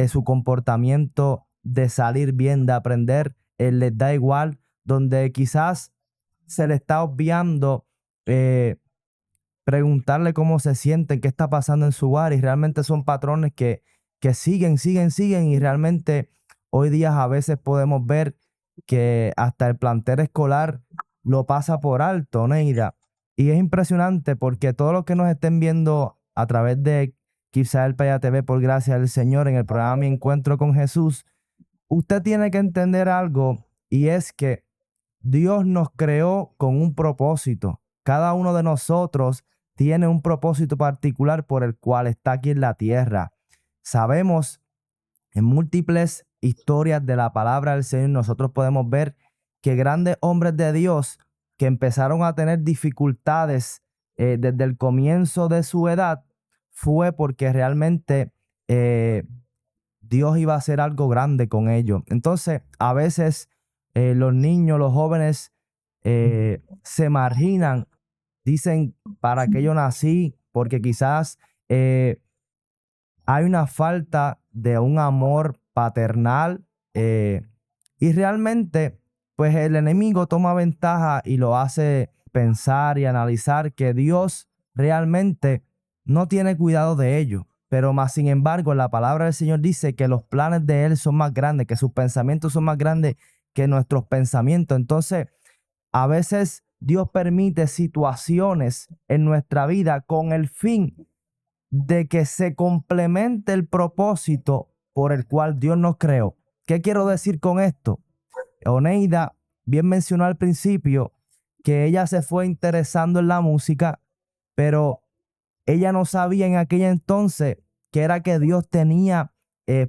[SPEAKER 2] su comportamiento de salir bien, de aprender, les da igual, donde quizás se le está obviando eh, preguntarle cómo se sienten, qué está pasando en su hogar y realmente son patrones que siguen y realmente hoy día a veces podemos ver que hasta el plantel escolar lo pasa por alto, Neida. Y es impresionante porque todos los que nos estén viendo a través de quizá el Paya TV por gracia del Señor en el programa Mi Encuentro con Jesús, usted tiene que entender algo y es que Dios nos creó con un propósito. Cada uno de nosotros tiene un propósito particular por el cual está aquí en la tierra. Sabemos en múltiples historias de la palabra del Señor, nosotros podemos ver que grandes hombres de Dios que empezaron a tener dificultades desde el comienzo de su edad, fue porque realmente Dios iba a hacer algo grande con ellos. Entonces, a veces los niños, los jóvenes se marginan, dicen, ¿para qué yo nací? Porque quizás hay una falta de un amor paternal y realmente, pues el enemigo toma ventaja y lo hace pensar y analizar que Dios realmente no tiene cuidado de ellos. Pero más sin embargo, la palabra del Señor dice que los planes de Él son más grandes, que sus pensamientos son más grandes que nuestros pensamientos. Entonces, a veces Dios permite situaciones en nuestra vida con el fin de que se complemente el propósito por el cual Dios nos creó. ¿Qué quiero decir con esto? Oneida bien mencionó al principio que ella se fue interesando en la música, pero ella no sabía en aquel entonces que era que Dios tenía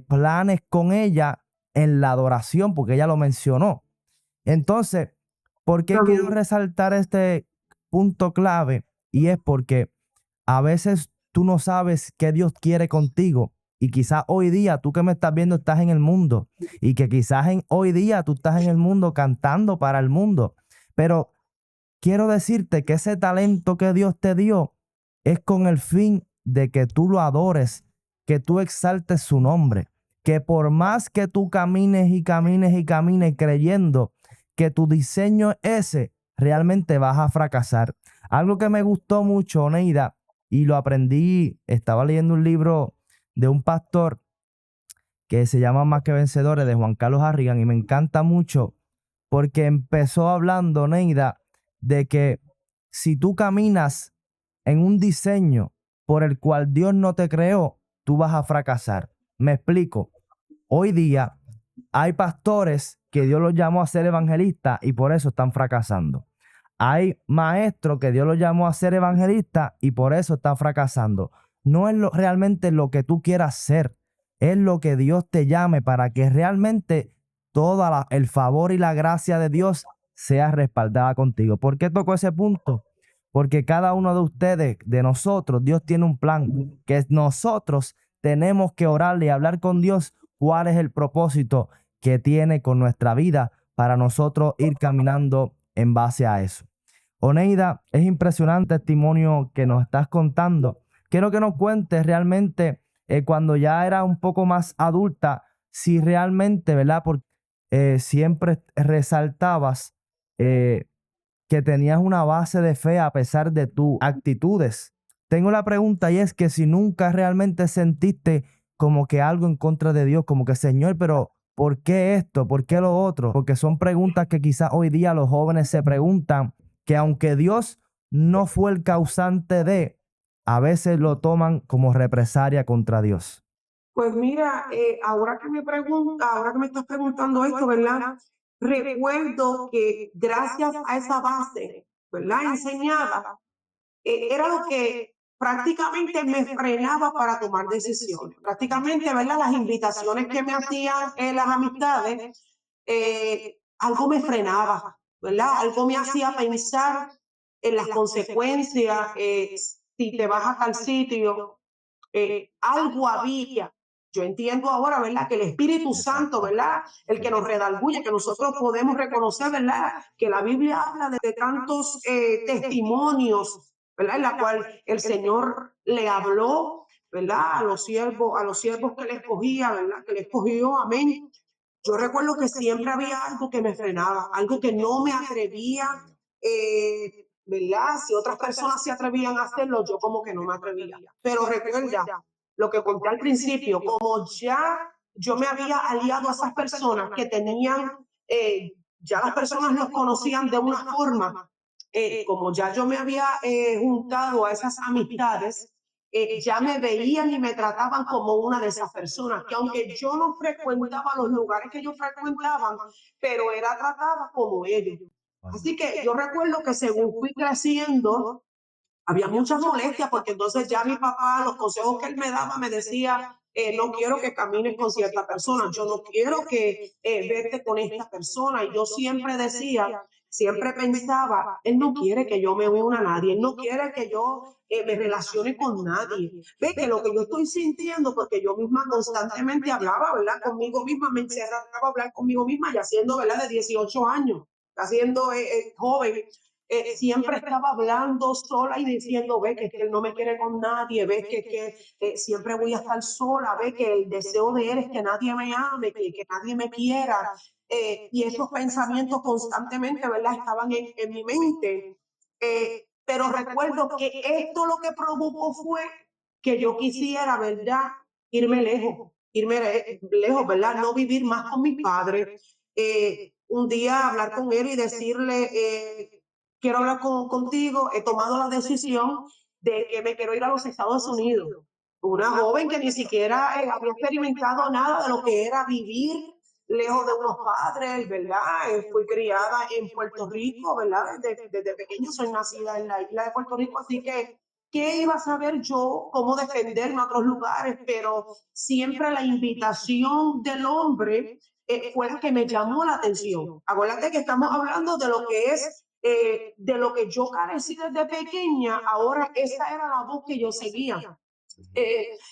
[SPEAKER 2] planes con ella en la adoración, porque ella lo mencionó. Entonces, ¿por qué quiero
[SPEAKER 1] Amén.
[SPEAKER 2] resaltar este punto clave? Y es porque a veces tú no sabes qué Dios quiere contigo. Y quizás hoy día tú que me estás viendo estás en el mundo. Y que quizás hoy día tú estás en el mundo cantando para el mundo. Pero quiero decirte que ese talento que Dios te dio es con el fin de que tú lo adores, que tú exaltes su nombre. Que por más que tú camines y camines y camines creyendo que tu diseño es ese, realmente vas a fracasar. Algo que me gustó mucho, Neida, y lo aprendí, estaba leyendo un libro de un pastor que se llama Más que Vencedores de Juan Carlos Harrigan y me encanta mucho porque empezó hablando, Neida, de que si tú caminas en un diseño por el cual Dios no te creó, tú vas a fracasar. Me explico. Hoy día hay pastores que Dios los llamó a ser evangelistas y por eso están fracasando. Hay maestros que Dios los llamó a ser evangelistas y por eso están fracasando. No es realmente lo que tú quieras ser, es lo que Dios te llame para que realmente todo el favor y la gracia de Dios sea respaldada contigo. ¿Por qué tocó ese punto? Porque cada uno de ustedes, de nosotros, Dios tiene un plan que nosotros tenemos que orarle y hablar con Dios cuál es el propósito que tiene con nuestra vida para nosotros ir caminando en base a eso. Oneida, es impresionante el testimonio que nos estás contando. Quiero que nos cuentes realmente cuando ya era un poco más adulta, si realmente, ¿verdad? Porque siempre resaltabas que tenías una base de fe a pesar de tus actitudes. Tengo la pregunta y es que si nunca realmente sentiste como que algo en contra de Dios, como que Señor, pero ¿por qué esto? ¿Por qué lo otro? Porque son preguntas que quizás hoy día los jóvenes se preguntan, que aunque Dios no fue el causante de, a veces lo toman como represalia contra Dios.
[SPEAKER 1] Pues mira, ahora que me estás preguntando esto, ¿verdad? Recuerdo que gracias a esa base, ¿verdad? Enseñada, era lo que prácticamente me frenaba para tomar decisiones. Prácticamente, ¿verdad? Las invitaciones que me hacían las amistades, algo me frenaba, ¿verdad? Algo me hacía pensar en las consecuencias. si te vas a tal sitio, algo había. Yo entiendo ahora, ¿verdad? Que el Espíritu Santo,
[SPEAKER 2] Exacto.
[SPEAKER 1] ¿verdad? El que
[SPEAKER 2] Sí.
[SPEAKER 1] nos redarguye, que nosotros podemos reconocer, ¿verdad? Que la Biblia habla de tantos testimonios, ¿verdad? En la cual el Señor le habló, ¿verdad? A los siervos que le escogía, ¿verdad? Que le escogió, amén. Yo recuerdo que siempre había algo que me frenaba, algo que no me atrevía, ¿verdad? Si otras personas se atrevían a hacerlo, yo como que no me atrevía. Pero recuerda lo que conté al principio, como ya yo me había aliado a esas personas que tenían, ya las personas los conocían de una forma, como ya yo me había juntado a esas amistades, ya me veían y me trataban como una de esas personas, que aunque yo no frecuentaba los lugares que ellos frecuentaban, pero era tratada como ellos.
[SPEAKER 2] Wow.
[SPEAKER 1] Así que yo recuerdo que según fui creciendo, había muchas molestias porque entonces ya mi papá, los consejos que él me daba, me decía, no quiero que camines con cierta persona, yo no quiero que verte con esta persona. Y yo siempre decía, siempre pensaba, él no quiere que yo me una a nadie, él no quiere que yo me relacione con nadie. Ve que lo que yo estoy sintiendo, porque yo misma constantemente hablaba, ¿verdad? Conmigo misma, me encerraba a hablar conmigo misma, ya siendo, ¿verdad? De 18 años, haciendo joven, siempre estaba hablando sola y diciendo, ve que él no me quiere con nadie, ve que siempre voy a estar sola, ve que el deseo de él es que nadie me ame, que nadie me quiera. Y esos pensamientos constantemente, ¿verdad? Estaban en mi mente. Pero recuerdo que esto lo que provocó fue que yo quisiera, ¿verdad? Irme lejos, ¿verdad? No vivir más con mis padres. Un día hablar con él y decirle, quiero hablar contigo, he tomado la decisión de que me quiero ir a los Estados Unidos. Una joven que ni siquiera había experimentado nada de lo que era vivir lejos de unos padres, ¿verdad? Fui criada en Puerto Rico, ¿verdad? Desde pequeño soy nacida en la isla de Puerto Rico, así que, ¿qué iba a saber yo cómo defenderme en otros lugares? Pero siempre la invitación del hombre fue la que me llamó la atención. Acuérdate que estamos hablando de lo que es de lo que yo carecí desde pequeña, ahora esa era la voz que yo seguía.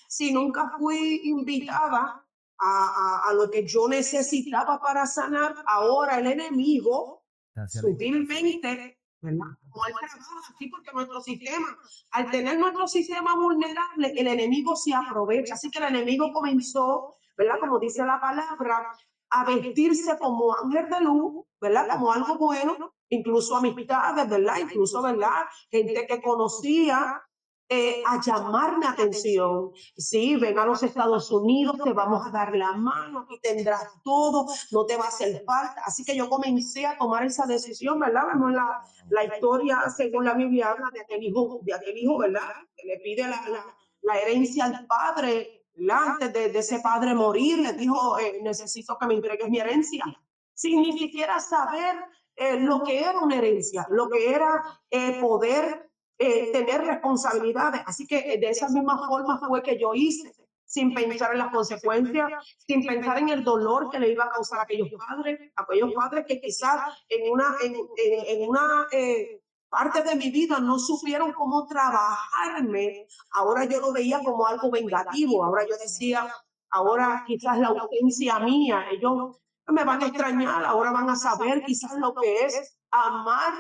[SPEAKER 1] Si nunca fui invitada a lo que yo necesitaba para sanar, ahora el enemigo
[SPEAKER 2] Te hacía la invitación.
[SPEAKER 1] sutilmente, ¿verdad? Como él trabaja así, porque nuestro sistema, al tener nuestro sistema vulnerable, el enemigo se aprovecha. Así que el enemigo comenzó, ¿verdad? Como dice la palabra, a vestirse como ángel de luz, ¿verdad? Como algo bueno, incluso amistades, ¿verdad? Incluso, ¿verdad? Gente que conocía, a llamar la atención. Sí, ven a los Estados Unidos, te vamos a dar la mano, y tendrás todo, no te va a hacer falta. Así que yo comencé a tomar esa decisión, ¿verdad? Vemos
[SPEAKER 2] Wow.
[SPEAKER 1] historia, según la Biblia, habla de aquel hijo, ¿verdad? Que le pide la herencia al padre, ¿verdad? Antes de ese padre morir, le dijo, necesito que me entregues mi herencia. Sin ni siquiera saber lo que era una herencia, lo que era poder tener responsabilidades. Así que de esa misma forma fue que yo hice, sin pensar en las consecuencias, sin pensar en el dolor que le iba a causar a aquellos padres que quizás en una parte de mi vida no supieron cómo trabajarme. Ahora yo lo veía como algo vengativo, ahora yo decía, ahora quizás la ausencia mía, ellos me van a extrañar, ahora van a saber quizás lo que es amar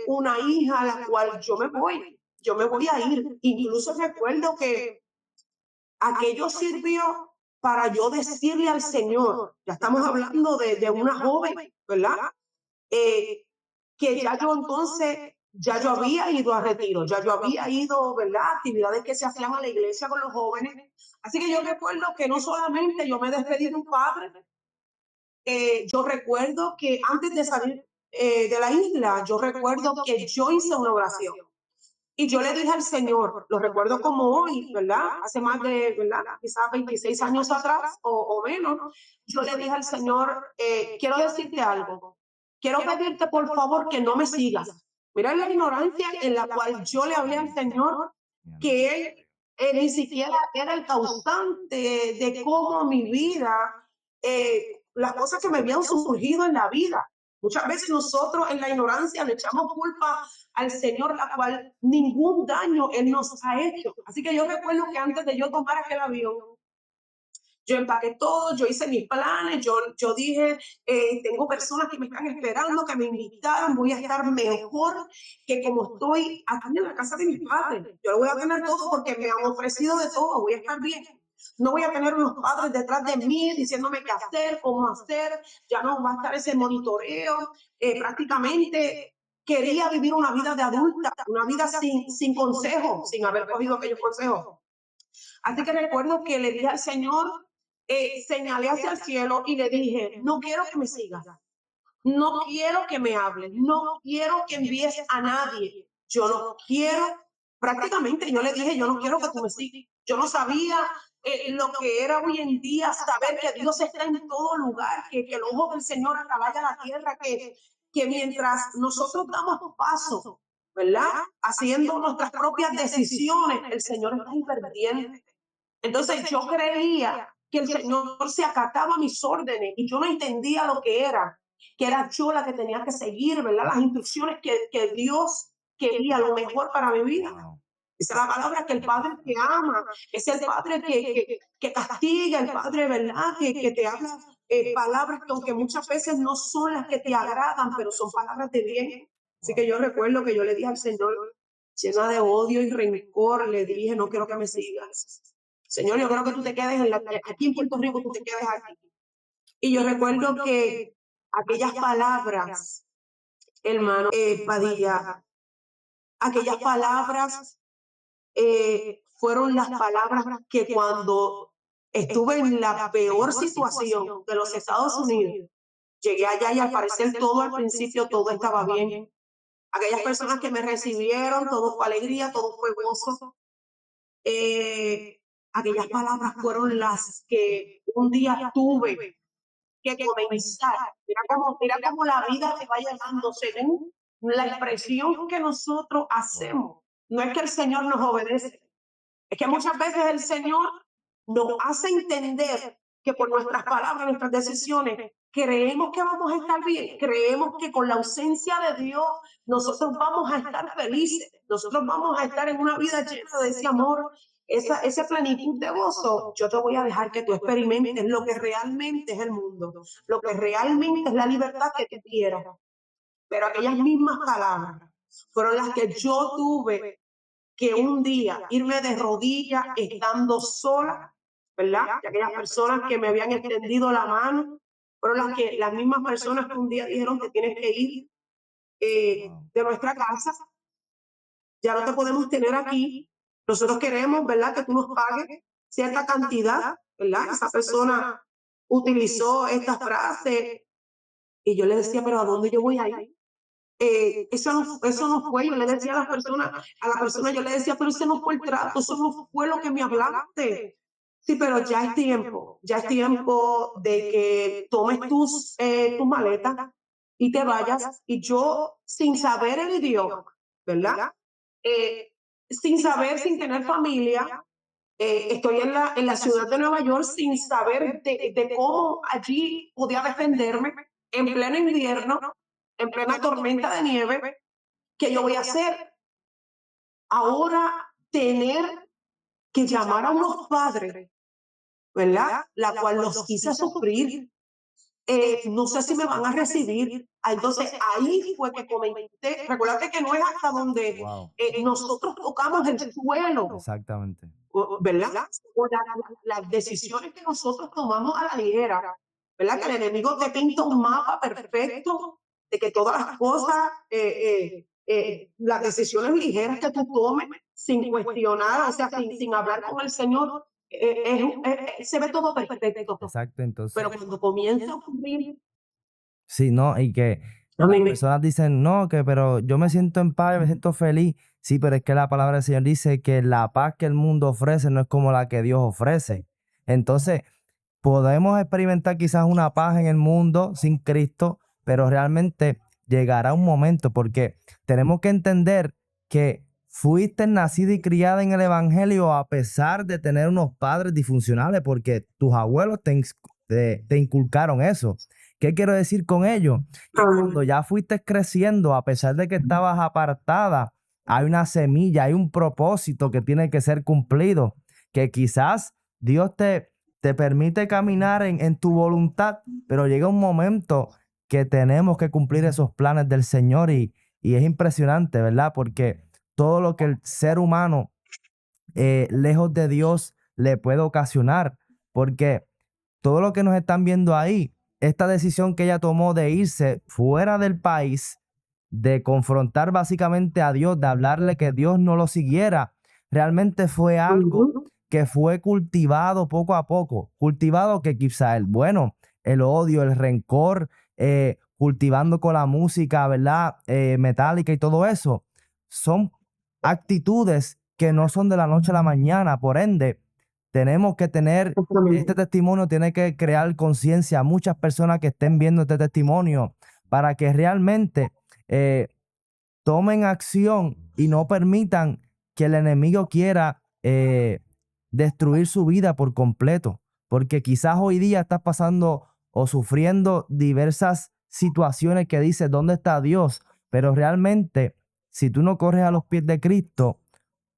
[SPEAKER 1] una hija a la cual yo me voy a ir. Incluso recuerdo que aquello sirvió para yo decirle al Señor, ya estamos hablando de una joven, ¿verdad? Eh, que ya yo entonces, ya yo había ido a retiro, ya yo había ido, ¿verdad? Actividades que se hacían a la iglesia con los jóvenes. Así que yo recuerdo que no solamente yo me despedí de un padre, yo recuerdo que antes de salir de la isla, yo recuerdo que yo hice una oración. Y yo le dije al Señor, lo recuerdo como hoy, ¿verdad? Hace más de, ¿verdad? Quizás 26 años atrás o menos. Yo le dije al Señor, quiero decirte algo. Quiero pedirte por favor que no me sigas. Mira la ignorancia en la cual yo le hablé al Señor,
[SPEAKER 2] Mi alma te
[SPEAKER 1] que
[SPEAKER 2] alaba.
[SPEAKER 1] él ni siquiera era el causante de cómo mi vida, las cosas que me habían surgido en la vida. Muchas veces nosotros en la ignorancia le echamos culpa al Señor, la cual ningún daño Él nos ha hecho. Así que yo recuerdo que antes de yo tomar aquel avión, yo empaqué todo, yo hice mis planes, yo dije, tengo personas que me están esperando, que me invitaron, voy a estar mejor que como estoy aquí en la casa de mis padres. Yo lo voy a tener todo porque me han ofrecido de todo, voy a estar bien. No voy a tener unos padres detrás de mí diciéndome qué hacer, cómo hacer, ya no va a estar ese monitoreo. Prácticamente quería vivir una vida de adulta, una vida sin consejos, sin haber cogido aquellos consejos. Así que recuerdo que le dije al Señor, señalé hacia el cielo y le dije, no quiero que me sigas, no quiero que me hables, no quiero que envíes a nadie, yo no quiero, prácticamente yo le dije, yo no quiero que tú me sigas. Yo no sabía lo que era hoy en día saber que Dios está en todo lugar, que el ojo del Señor atabaya la tierra, que mientras nosotros damos paso, ¿verdad? Haciendo nuestras propias decisiones, el Señor está interviniendo. Entonces yo creía que el Señor se acataba a mis órdenes y yo no entendía lo que era yo la que tenía que seguir, ¿verdad? Las instrucciones que Dios quería, lo mejor para mi vida.
[SPEAKER 2] Wow.
[SPEAKER 1] Esa es la palabra, que el Padre que ama, es el Padre que castiga, el Padre, ¿verdad? Que te habla palabras que aunque muchas veces no son las que te agradan, pero son palabras de bien. Así que yo recuerdo que yo le dije al Señor, llena de odio y rencor, le dije, no quiero que me sigas. Señor, yo creo que tú te quedes aquí en Puerto Rico, tú te quedes aquí. Y yo recuerdo que aquellas palabras, hermano Padilla, aquellas palabras fueron las palabras que cuando estuve en la peor situación de los Estados Unidos, llegué allá y al parecer todo al principio, todo estaba bien. Aquellas personas que me recibieron, todo fue alegría, todo fue gozo. Aquellas palabras fueron las que un día tuve que comenzar. Mira cómo la vida te va llamando según la expresión que nosotros hacemos. No es que el Señor nos obedece, es que muchas veces el Señor nos hace entender que por nuestras palabras, nuestras decisiones, creemos que vamos a estar bien, creemos que con la ausencia de Dios nosotros vamos a estar felices, nosotros vamos a estar en una vida llena de ese amor, esa plenitud de gozo. Yo te voy a dejar que tú experimentes lo que realmente es el mundo, lo que realmente es la libertad que tú quieras. Pero aquellas mismas palabras fueron las que yo tuve que un día irme de rodillas estando sola, ¿verdad? Y aquellas personas que me habían extendido la mano fueron las mismas personas que un día dijeron que tienes que ir de nuestra casa, ya no te podemos tener aquí, nosotros queremos, ¿verdad? Que tú nos pagues cierta cantidad, ¿verdad? Esa persona utilizó esta frase y yo le decía, pero ¿a dónde yo voy a ir? Eso no fue, yo le decía a la persona, yo le decía, pero ese no fue el trato, eso no fue lo que me hablaste. Sí, pero ya es tiempo de que tomes tus maletas y te vayas. Y yo, sin saber el idioma, ¿verdad? Sin saber, sin tener familia, estoy en la ciudad de Nueva York sin saber de cómo allí podía defenderme en pleno invierno, en plena tormenta de nieve. ¿Qué yo voy a hacer? Ahora tener que llamar a unos padres, ¿verdad? La cual los quise sufrir. No sé si me van a recibir. Entonces ahí fue que comenté. Recuérdate que no es hasta donde
[SPEAKER 2] Wow.
[SPEAKER 1] nosotros tocamos el suelo,
[SPEAKER 2] Exactamente.
[SPEAKER 1] ¿verdad? O las decisiones que nosotros tomamos a la ligera, ¿verdad? Que el enemigo te pinta un mapa perfecto de que todas las cosas, las decisiones ligeras que tú tomes sin cuestionar, o sea, sin hablar con el Señor, se ve todo perfecto.
[SPEAKER 2] Exacto. Entonces,
[SPEAKER 1] Pero cuando comienza a ocurrir,
[SPEAKER 2] sí, ¿no? Y que las
[SPEAKER 1] amén,
[SPEAKER 2] personas dicen, no, que pero yo me siento en paz, me siento feliz. Sí, pero es que la palabra del Señor dice que la paz que el mundo ofrece no es como la que Dios ofrece. Entonces, podemos experimentar quizás una paz en el mundo sin Cristo, pero realmente llegará un momento porque tenemos que entender que fuiste nacida y criada en el Evangelio a pesar de tener unos padres disfuncionales, porque tus abuelos te inculcaron eso. ¿Qué quiero decir con ello? Que cuando
[SPEAKER 1] Amén.
[SPEAKER 2] ya fuiste creciendo, a pesar de que estabas apartada, hay una semilla, hay un propósito que tiene que ser cumplido, que quizás Dios te permite caminar en tu voluntad, pero llega un momento que tenemos que cumplir esos planes del Señor y es impresionante, ¿verdad? Porque todo lo que el ser humano lejos de Dios le puede ocasionar, porque todo lo que nos están viendo ahí, esta decisión que ella tomó de irse fuera del país, de confrontar básicamente a Dios, de hablarle que Dios no lo siguiera, realmente fue algo
[SPEAKER 1] Ujú.
[SPEAKER 2] que fue cultivado poco a poco, cultivado que quizá el odio, el rencor, cultivando con la música, ¿verdad? Metálica y todo eso, son actitudes que no son de la noche a la mañana, por ende, tenemos que tener este
[SPEAKER 1] Exactamente.
[SPEAKER 2] testimonio, tiene que crear conciencia a muchas personas que estén viendo este testimonio para que realmente eh, tomen acción y no permitan que el enemigo quiera destruir su vida por completo, porque quizás hoy día estás pasando o sufriendo diversas situaciones que dices, ¿dónde está Dios? Pero realmente, si tú no corres a los pies de Cristo,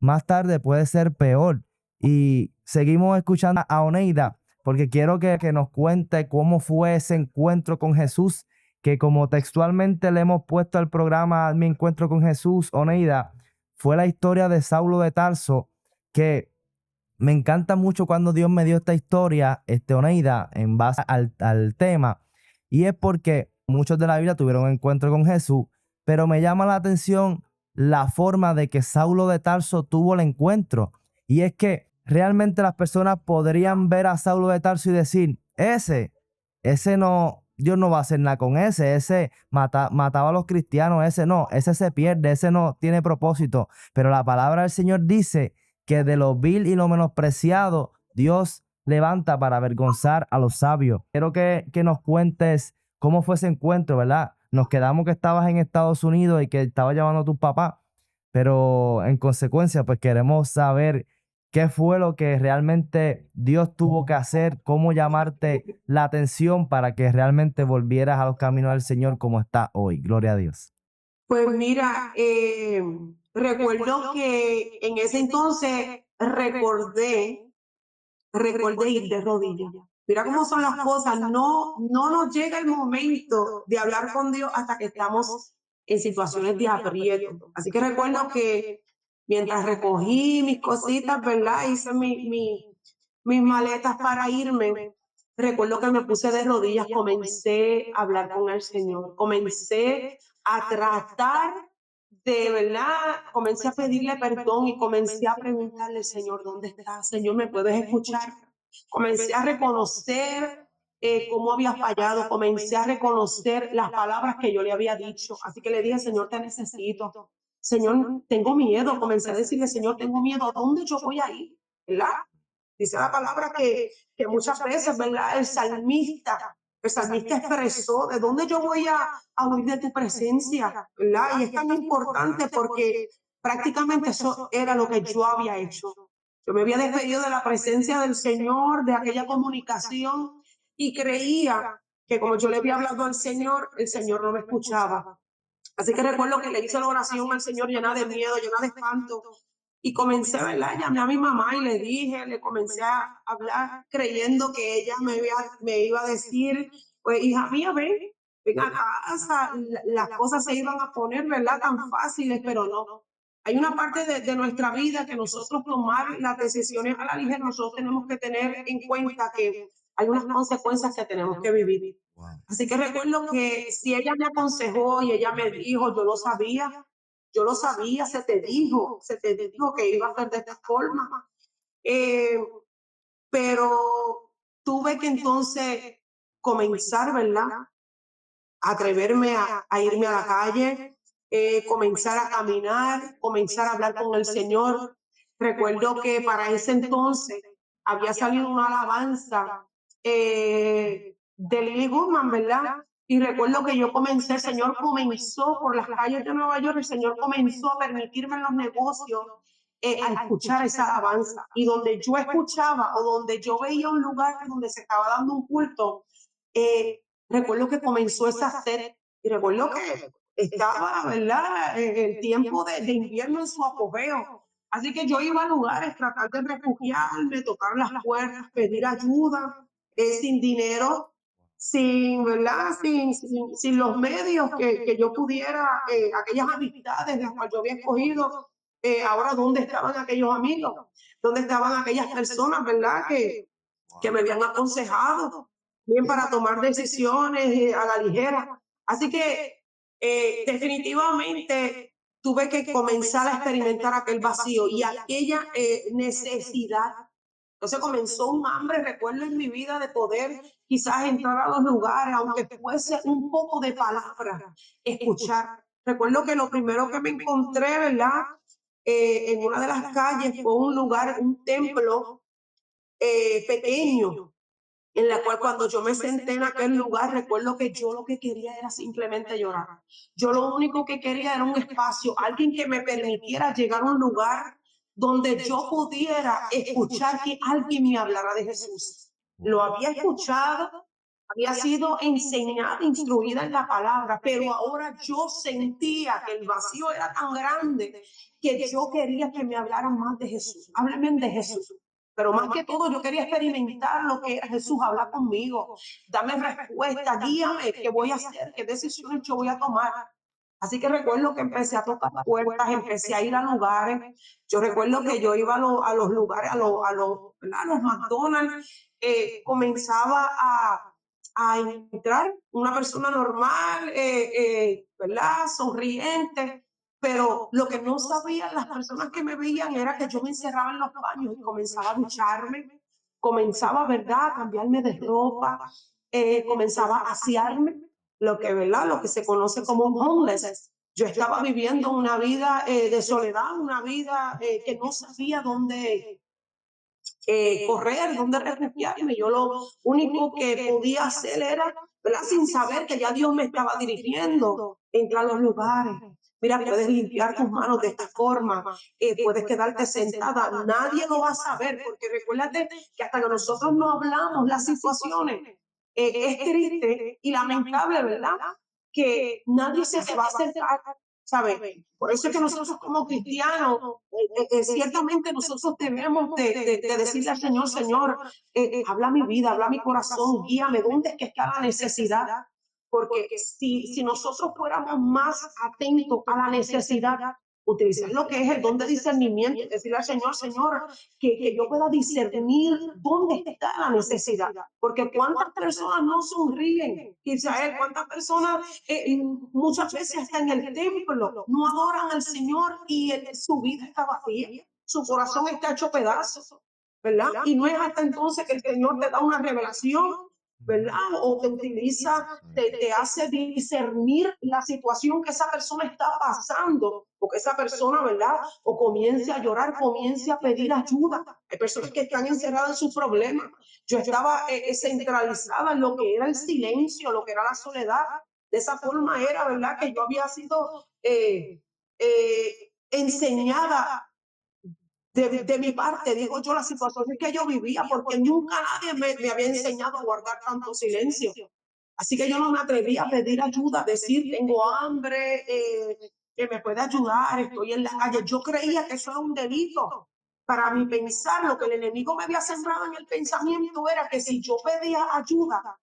[SPEAKER 2] más tarde puede ser peor. Y seguimos escuchando a Oneida, porque quiero que nos cuente cómo fue ese encuentro con Jesús, que como textualmente le hemos puesto al programa Mi Encuentro con Jesús, Oneida, fue la historia de Saulo de Tarso, que me encanta mucho cuando Dios me dio esta historia, Oneida, en base al tema, y es porque muchos de la Biblia tuvieron un encuentro con Jesús, pero me llama la atención la forma de que Saulo de Tarso tuvo el encuentro, y es que realmente las personas podrían ver a Saulo de Tarso y decir, ese no, Dios no va a hacer nada con ese mataba a los cristianos, ese no, ese se pierde, ese no tiene propósito, pero la palabra del Señor dice que de lo vil y lo menospreciado Dios levanta para avergonzar a los sabios. Quiero que nos cuentes cómo fue ese encuentro, ¿verdad? Nos quedamos que estabas en Estados Unidos y que estabas llamando a tu papá, pero en consecuencia, pues queremos saber qué fue lo que realmente Dios tuvo que hacer, cómo llamarte la atención para que realmente volvieras a los caminos del Señor como está hoy. Gloria a Dios.
[SPEAKER 1] Pues mira, recuerdo que en ese entonces recordé ir de rodillas. Mira cómo son las cosas, no nos llega el momento de hablar con Dios hasta que estamos en situaciones de aprieto. Así que recuerdo que mientras recogí mis cositas, ¿verdad? Hice mis maletas para irme. Recuerdo que me puse de rodillas, comencé a hablar con el Señor, comencé a tratar de verdad, comencé a pedirle perdón y comencé a preguntarle, Señor, ¿dónde estás? Señor, ¿me puedes escuchar? Comencé a reconocer cómo había fallado, comencé a reconocer las palabras que yo le había dicho. Así que le dije, Señor, te necesito. Señor, tengo miedo. Comencé a decirle, Señor, tengo miedo. ¿A dónde yo voy a ir? ¿Verdad? Dice la palabra que muchas veces, ¿verdad? El salmista expresó, ¿de dónde yo voy a huir de tu presencia? ¿Verdad? Y es tan importante porque prácticamente eso era lo que yo había hecho. Yo me había despedido de la presencia del Señor, de aquella comunicación, y creía que como yo le había hablado al Señor, el Señor no me escuchaba. Así que recuerdo que le hice la oración al Señor llena de miedo, llena de espanto. Y comencé, ¿verdad? Llamé a mi mamá y le dije, le comencé a hablar creyendo que ella me iba a decir, pues hija mía, ven a casa, las cosas se iban a poner, ¿verdad? Tan fáciles, pero no. Hay una parte de nuestra vida que nosotros tomar las decisiones a la ligera, nosotros tenemos que tener en cuenta que hay unas consecuencias que tenemos que vivir.
[SPEAKER 2] Wow.
[SPEAKER 1] Así que recuerdo que si ella me aconsejó y ella me dijo, yo lo sabía, se te dijo que iba a ser de esta forma. Eh, pero tuve que entonces comenzar, ¿verdad? Atreverme a irme a la calle, comenzar a caminar, comenzar a hablar con el Señor. Recuerdo que para ese entonces había salido una alabanza de Lily Goodman, ¿verdad? Y recuerdo que yo comencé, el Señor comenzó por las calles de Nueva York, el Señor comenzó a permitirme en los negocios a escuchar esa alabanza. Y donde yo escuchaba o donde yo veía un lugar donde se estaba dando un culto, recuerdo que comenzó esa sed y recuerdo que estaba, ¿verdad? El tiempo de invierno en su apogeo. Así que yo iba a lugares, tratar de refugiarme, tocar las puertas, pedir ayuda, sin dinero, sin, ¿verdad? Sin los medios que yo pudiera, aquellas amistades de las cuales yo había escogido, ahora dónde estaban aquellos amigos, dónde estaban aquellas personas, ¿verdad? Que me habían aconsejado bien para tomar decisiones a la ligera. Así que definitivamente tuve que comenzar a experimentar aquel vacío y aquella necesidad. Entonces comenzó un hambre, recuerdo en mi vida, de poder quizás entrar a los lugares, aunque fuese un poco de palabra, escuchar. Recuerdo que lo primero que me encontré, ¿verdad? En una de las calles fue un lugar, un templo pequeño, en la cual cuando yo me senté en aquel lugar, recuerdo que yo lo que quería era simplemente llorar. Yo lo único que quería era un espacio, alguien que me permitiera llegar a un lugar donde yo pudiera escuchar que alguien me hablara de Jesús. Lo había escuchado, había sido enseñada, instruida en la palabra, pero ahora yo sentía que el vacío era tan grande que yo quería que me hablaran más de Jesús. Háblenme de Jesús. Pero más que todo, yo quería experimentar lo que era Jesús, habla conmigo, dame respuesta, guíame, qué voy a hacer, qué decisiones yo voy a tomar. Así que recuerdo que empecé a tocar puertas, empecé a ir a lugares. Yo recuerdo que yo iba a los lugares, a los McDonald's, comenzaba a entrar una persona normal, ¿verdad? Sonriente, pero lo que no sabían las personas que me veían era que yo me encerraba en los baños y comenzaba a ducharme, comenzaba, ¿verdad?, a cambiarme de ropa, comenzaba a asearme, lo que, ¿verdad?, lo que se conoce como un homeless. Yo estaba viviendo una vida de soledad, una vida que no sabía dónde correr, dónde refugiarme. Yo lo único que podía hacer era, ¿verdad?, sin saber que ya Dios me estaba dirigiendo, entrar a los lugares. Mira, puedes limpiar tus manos de esta forma, puedes quedarte sentada, nadie lo va a saber, porque recuérdate que hasta que nosotros no hablamos las situaciones, es triste y lamentable, ¿verdad? Que nadie se te va a acercar, ¿sabes? Por eso es que nosotros como cristianos, ciertamente nosotros debemos de decirle al Señor, Señor, habla mi vida, habla mi corazón, guíame, ¿dónde es que está la necesidad? Porque si nosotros fuéramos más atentos a la necesidad, utilizar lo que es el don de discernimiento, decirle al Señor, Señor, que yo pueda discernir dónde está la necesidad. Porque cuántas personas no sonríen, Israel, cuántas personas muchas veces hasta en el templo no adoran al Señor y su vida está vacía, su corazón está hecho pedazos, ¿verdad? Y no es hasta entonces que el Señor te da una revelación, ¿verdad? O te utiliza, te hace discernir la situación que esa persona está pasando, porque esa persona, ¿verdad? O comience a llorar, comience a pedir ayuda. Hay personas que están encerradas en sus problemas. Yo estaba centralizada en lo que era el silencio, lo que era la soledad. De esa forma era, ¿verdad?, que yo había sido enseñada de mi parte, digo yo, las situaciones que yo vivía, porque nunca nadie me había enseñado a guardar tanto silencio. Así que yo no me atrevía a pedir ayuda, a decir, tengo hambre, que me puede ayudar, estoy en la calle. Yo creía que eso era un delito. Para mí pensar, lo que el enemigo me había sembrado en el pensamiento era que si yo pedía ayuda,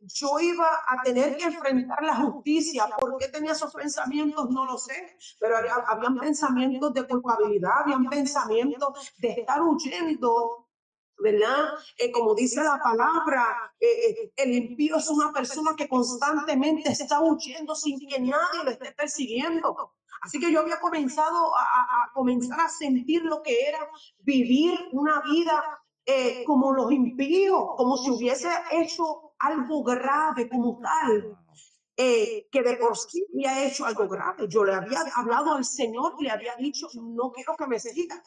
[SPEAKER 1] yo iba a tener que enfrentar la justicia. ¿Por qué tenía esos pensamientos? No lo sé, pero habían pensamientos de culpabilidad, habían pensamientos de estar huyendo, ¿verdad? Como dice la palabra, el impío es una persona que constantemente está huyendo sin que nadie lo esté persiguiendo. Así que yo había comenzado a comenzar a sentir lo que era vivir una vida como los impíos, como si hubiese hecho algo grave como tal. Que de por sí había hecho algo grave. Yo le había hablado al Señor, le había dicho, no quiero que me siga.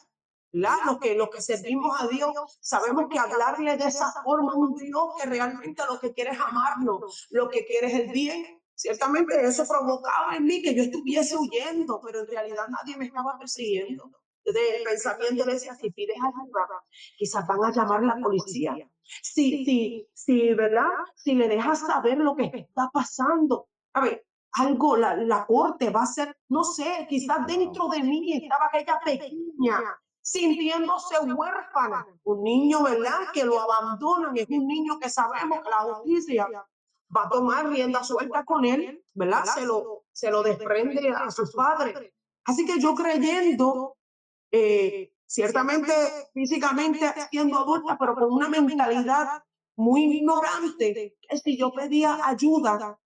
[SPEAKER 1] Los que servimos a Dios sabemos que hablarle de esa forma a un Dios que realmente lo que quiere es amarnos, lo que quiere es el bien. Ciertamente eso provocaba en mí que yo estuviese huyendo, pero en realidad nadie me estaba persiguiendo. del pensamiento decía, si pides ayuda, quizás van a llamar a la policía. Si, ¿verdad? Si le dejas saber lo que está pasando, a ver, algo, la corte va a ser, no sé, quizás dentro de mí estaba aquella pequeña sintiéndose huérfana. Un niño, ¿verdad? Que lo abandonan, es un niño que sabemos que la justicia va a tomar rienda suelta con él, ¿verdad? Se lo desprende a sus padres. Así que yo creyendo, ciertamente físicamente siendo adulta, pero con una mentalidad muy ignorante, que si yo pedía ayuda,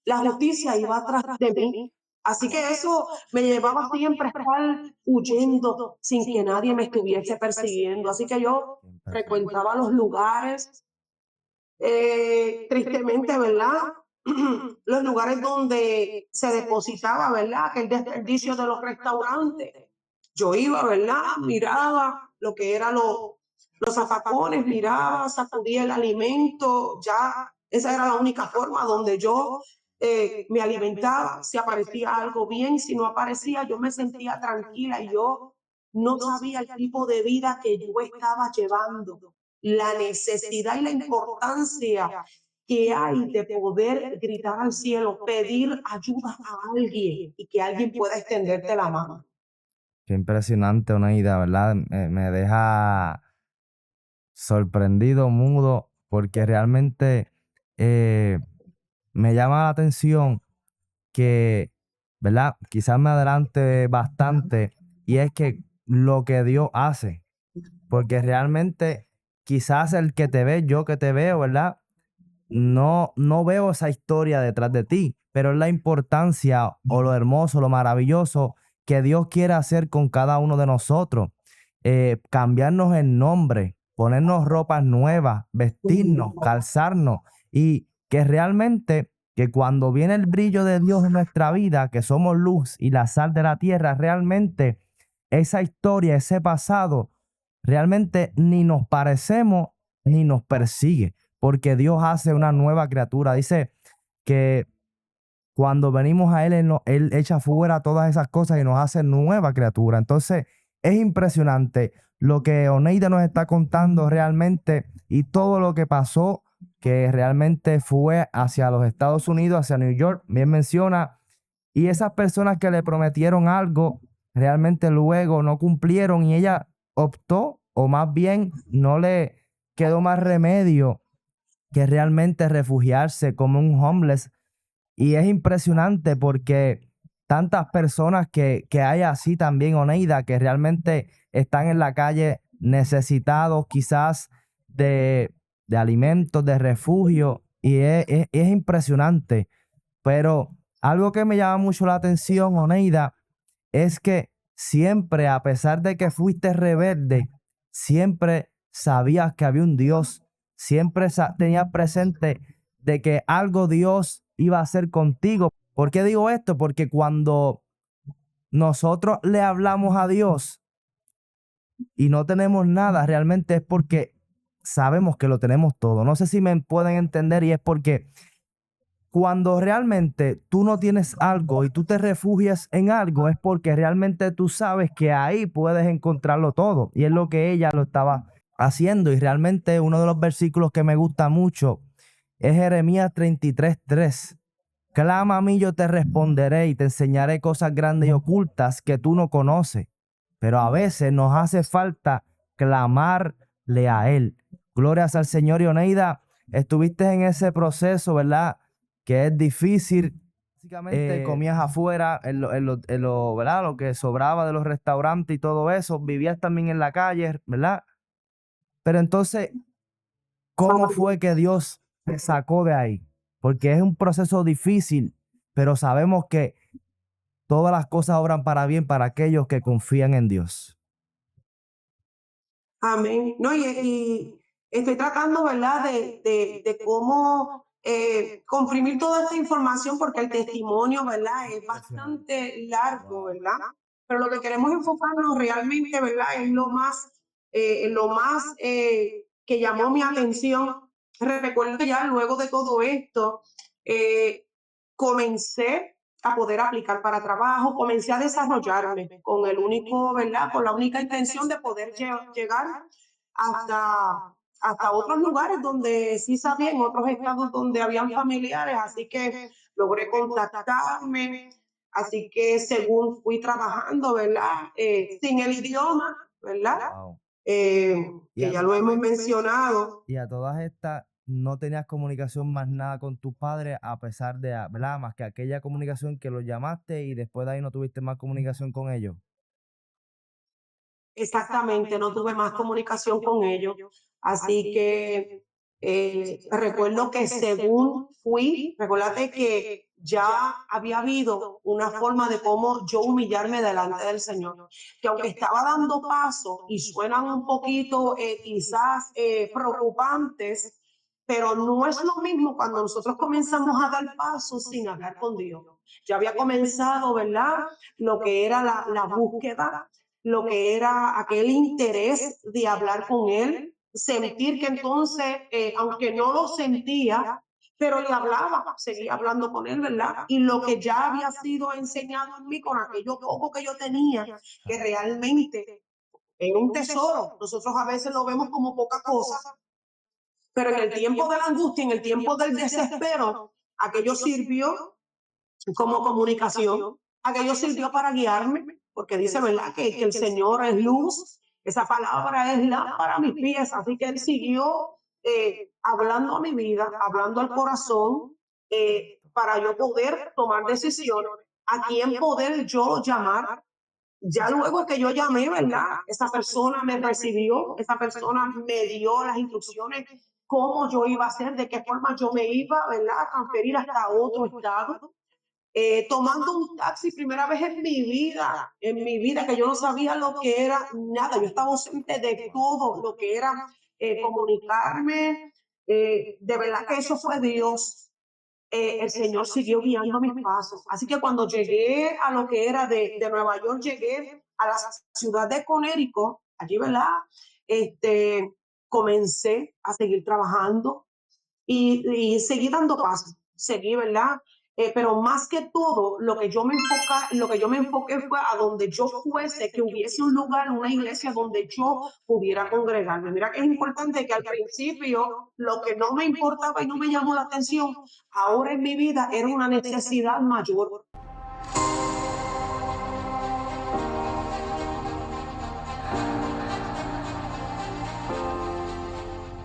[SPEAKER 1] la justicia iba atrás de mí. Así que eso me llevaba siempre a estar huyendo sin que nadie me estuviese persiguiendo. Así que yo frecuentaba los lugares, tristemente, ¿verdad? Los lugares donde se depositaba, ¿verdad? El desperdicio de los restaurantes. Yo iba, ¿verdad? Miraba lo que eran los zafacones, miraba, sacudía el alimento, ya esa era la única forma donde yo me alimentaba. Si aparecía algo bien, si no aparecía, yo me sentía tranquila y yo no sabía el tipo de vida que yo estaba llevando, la necesidad y la importancia que hay de poder gritar al cielo, pedir ayuda a alguien y que alguien pueda extenderte la mano.
[SPEAKER 2] Qué impresionante, Oneida, ¿verdad? Me deja sorprendido, mudo, porque realmente eh, me llama la atención que, ¿verdad? Quizás me adelante bastante y es que lo que Dios hace, porque realmente quizás el que te ve, yo que te veo, ¿verdad? No veo esa historia detrás de ti, pero es la importancia o lo hermoso, lo maravilloso que Dios quiere hacer con cada uno de nosotros. Cambiarnos el nombre, ponernos ropas nuevas, vestirnos, calzarnos y que realmente que cuando viene el brillo de Dios en nuestra vida, que somos luz y la sal de la tierra, realmente esa historia, ese pasado, realmente ni nos parecemos ni nos persigue porque Dios hace una nueva criatura. Dice que cuando venimos a Él, Él echa fuera todas esas cosas y nos hace nueva criatura. Entonces, es impresionante lo que Oneida nos está contando realmente y todo lo que pasó, que realmente fue hacia los Estados Unidos, hacia New York, bien menciona, y esas personas que le prometieron algo, realmente luego no cumplieron y ella optó, o más bien no le quedó más remedio que realmente refugiarse como un homeless. Y es impresionante porque tantas personas que hay así también, Oneida, que realmente están en la calle necesitados quizás de alimentos, de refugio, y es impresionante. Pero algo que me llama mucho la atención, Oneida, es que siempre, a pesar de que fuiste rebelde, siempre sabías que había un Dios, siempre tenías presente de que algo Dios iba a hacer contigo. ¿Por qué digo esto? Porque cuando nosotros le hablamos a Dios y no tenemos nada, realmente es porque sabemos que lo tenemos todo. No sé si me pueden entender y es porque cuando realmente tú no tienes algo y tú te refugias en algo, es porque realmente tú sabes que ahí puedes encontrarlo todo. Y es lo que ella lo estaba haciendo. Y realmente uno de los versículos que me gusta mucho es Jeremías 33:3. Clama a mí, yo te responderé y te enseñaré cosas grandes y ocultas que tú no conoces. Pero a veces nos hace falta clamarle a Él. Glorias al Señor. Y Oneida, estuviste en ese proceso, ¿verdad? Que es difícil. Básicamente comías afuera, ¿verdad? Lo que sobraba de los restaurantes y todo eso. Vivías también en la calle, ¿verdad? Pero entonces, ¿cómo fue que Dios te sacó de ahí? Porque es un proceso difícil, pero sabemos que todas las cosas obran para bien para aquellos que confían en Dios.
[SPEAKER 1] Amén. No, y estoy tratando, ¿verdad?, de cómo comprimir toda esta información porque el testimonio, ¿verdad?, es bastante largo,
[SPEAKER 2] Wow.
[SPEAKER 1] ¿verdad? Pero lo que queremos enfocarnos realmente, ¿verdad?, es lo más que llamó mi atención. Recuerdo que ya luego de todo esto, eh, comencé a poder aplicar para trabajo, comencé a desarrollarme con el único, ¿verdad? Con la única intención de poder llegar hasta otros lugares donde sí sabía, en otros estados donde habían familiares, así que logré contactarme, así que según fui trabajando, ¿verdad? Sin el idioma, ¿verdad?
[SPEAKER 2] Wow. Y
[SPEAKER 1] Que
[SPEAKER 2] a,
[SPEAKER 1] ya lo hemos mencionado.
[SPEAKER 2] y a todas estas, no tenías comunicación más nada con tus padres, a pesar de, ¿verdad? Más que aquella comunicación que los llamaste y después de ahí no tuviste más comunicación con ellos.
[SPEAKER 1] Exactamente, no tuve más comunicación con ellos. Así que recuerdo que según fui, recuérdate que ya había habido una forma de cómo yo humillarme delante del Señor, que aunque estaba dando pasos y suenan un poquito quizás preocupantes, pero no es lo mismo cuando nosotros comenzamos a dar pasos sin hablar con Dios. Ya había comenzado, ¿verdad? Lo que era la búsqueda, lo que era aquel interés de hablar con él, sentir que entonces, aunque no lo sentía, pero le hablaba, seguía hablando con él, ¿verdad? Y lo que ya había sido enseñado en mí con aquello poco que yo tenía, que realmente era un tesoro. Nosotros a veces lo vemos como poca cosa, pero en el tiempo de la angustia, en el tiempo del desespero, aquello sirvió como comunicación, aquello sirvió para guiarme, porque dice, ¿verdad? Que el Señor es luz, esa palabra es lámpara a mis pies, así que Él siguió hablando a mi vida, hablando al corazón, para yo poder tomar decisiones, a quién poder yo llamar. Ya luego que yo llamé, ¿verdad? Esa persona me recibió, esa persona me dio las instrucciones, cómo yo iba a hacer, de qué forma yo me iba, ¿verdad? A transferir hasta otro estado, tomando un taxi, primera vez en mi vida que yo no sabía lo que era nada, yo estaba ausente de todo lo que era comunicarme, de verdad que eso fue Dios. El Señor siguió guiando mis pasos. Así que cuando llegué a lo que era de Nueva York, llegué a la ciudad de Conérico, allí, ¿verdad? Este, comencé a seguir trabajando y seguí dando pasos, seguí, ¿verdad? Pero más que todo, lo que yo me enfoqué fue a donde yo fuese, que hubiese un lugar, una iglesia donde yo pudiera congregarme. Mira que es importante que al principio lo que no me importaba y no me llamó la atención, ahora en mi vida era una necesidad mayor.